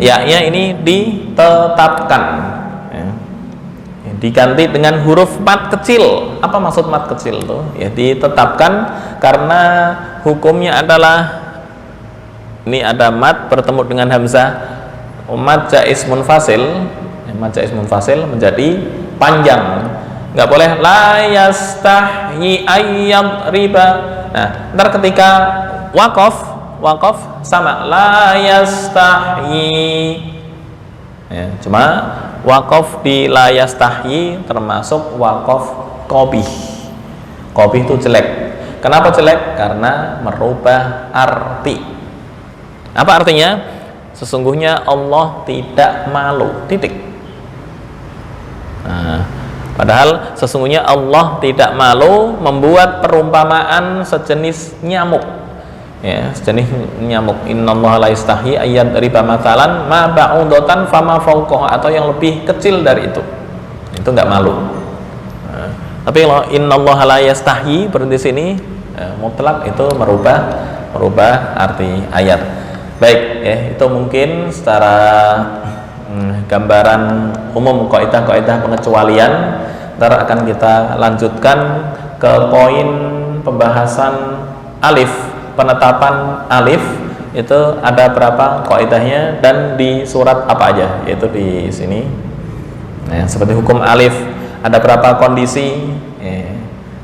ya-nya ini ditetapkan, ya. Diganti dengan huruf mad kecil. Apa maksud mad kecil tuh? Ya ditetapkan karena hukumnya adalah ini ada mad bertemu dengan hamzah, mad jaiz munfasil, mad jaiz munfasil menjadi panjang. Nggak boleh la yastahyi ayyad riba. Nah, ntar ketika waqaf sama la yastahyi, ya, cuma waqaf di la yastahyi termasuk waqaf qabih. Qabih itu jelek. Kenapa jelek? Karena merubah arti. Apa artinya? Sesungguhnya Allah tidak malu, titik. Nah, padahal sesungguhnya Allah tidak malu membuat perumpamaan sejenis nyamuk, ya, sejenis nyamuk. Innallaha la yastahyi ayyad riba mathalan ma ba'udatan fama fawqaha, atau yang lebih kecil dari itu nggak malu. Nah, tapi kalau innallaha la yastahyi berhenti sini, mutlak itu merubah arti ayat. Baik, ya, itu mungkin secara gambaran umum kaidah-kaidah pengecualian. Ntar akan kita lanjutkan ke poin pembahasan alif, penetapan alif itu ada berapa kaidahnya dan di surat apa aja, yaitu di sini. Nah, seperti hukum alif ada berapa kondisi,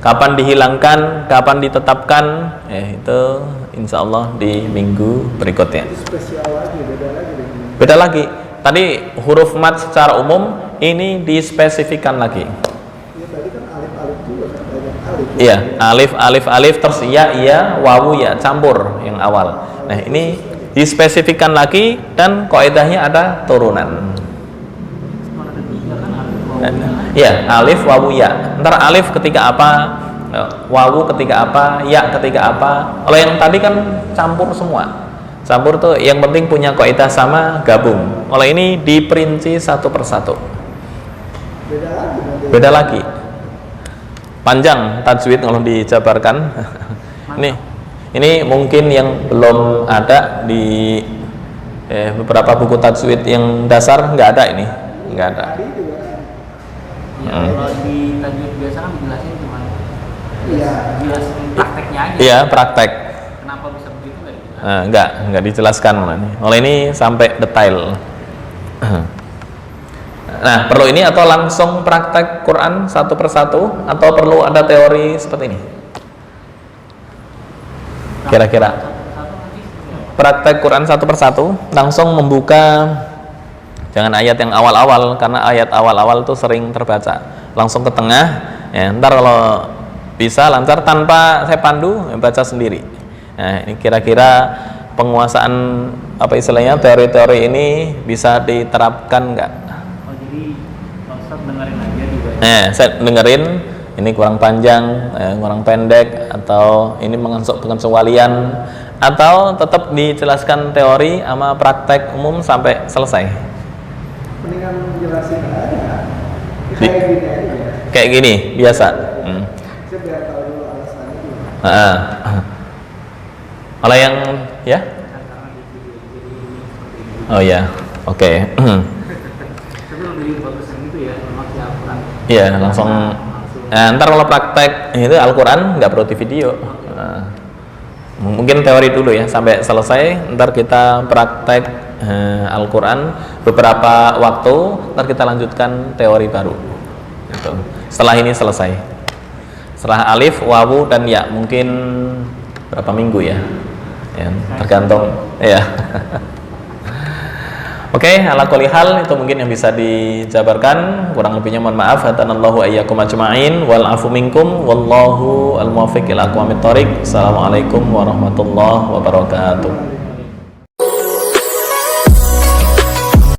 kapan dihilangkan, kapan ditetapkan, itu insya Allah di minggu berikutnya. Spesial lagi, Beda lagi. Tadi huruf mad secara umum, ini dispesifikan lagi. Ya, tadi kan alif-alif juga kan, banyak alif. Iya, alif, terus ya, wawu ya, campur yang awal. Nah, ini dispesifikan lagi dan kaidahnya ada turunan. Iya, alif, wawu, ya. Ntar alif ketika apa, wawu ketika apa, ya ketika apa. Kalau yang tadi kan campur semua. Campur tuh yang penting punya kaidah sama, gabung. Kalau ini diperinci satu persatu. Beda lagi. Panjang tajwid kalau dijabarkan. Ini mungkin yang belum ada di beberapa buku tajwid yang dasar, nggak ada ini, nggak ada. Ya, kalau di tajwid biasa kan dijelasin cuma jelasin prakteknya aja. Iya, praktek. Kenapa bisa begitu nggak dijelaskan? Nggak dijelaskan. Oleh ini sampai detail. Nah, perlu ini atau langsung praktek Quran satu persatu, atau perlu ada teori seperti ini? Kira-kira praktek Quran satu persatu, langsung membuka, jangan ayat yang awal-awal, karena ayat awal-awal itu sering terbaca. Langsung ke tengah, ya, ntar kalau bisa lancar tanpa saya pandu, baca sendiri. Nah, ini kira-kira penguasaan apa istilahnya, teori-teori ini bisa diterapkan nggak? Oh, jadi Ustaz dengerin aja juga. Saya dengerin, ini kurang panjang, kurang pendek, atau ini pengecualian, atau tetap dijelaskan teori sama praktek umum sampai selesai. Mendingan jelasin aja. Kayak gini biasa. Saya biar tahu dulu alasannya gimana. Kalau yang ya? Oh ya, oke. Tapi lebih bagus gitu ya, memang si Al-Quran. Iya, langsung. Ntar kalau praktek itu Al-Quran nggak perlu di video. Mungkin teori dulu ya sampai selesai. Ntar kita praktek Al-Quran beberapa waktu, ntar kita lanjutkan teori baru gitu. Setelah ini selesai, setelah alif, wawu, dan ya, mungkin berapa minggu ya, tergantung ya. Oke, ala kulli hal itu mungkin yang bisa dijabarkan, kurang lebihnya mohon maaf. Hadanallahu ayyakum ajma'in wal afu minkum wallahu al-muwaffiq ila aqwamit thoriq. Assalamualaikum warahmatullahi wabarakatuh.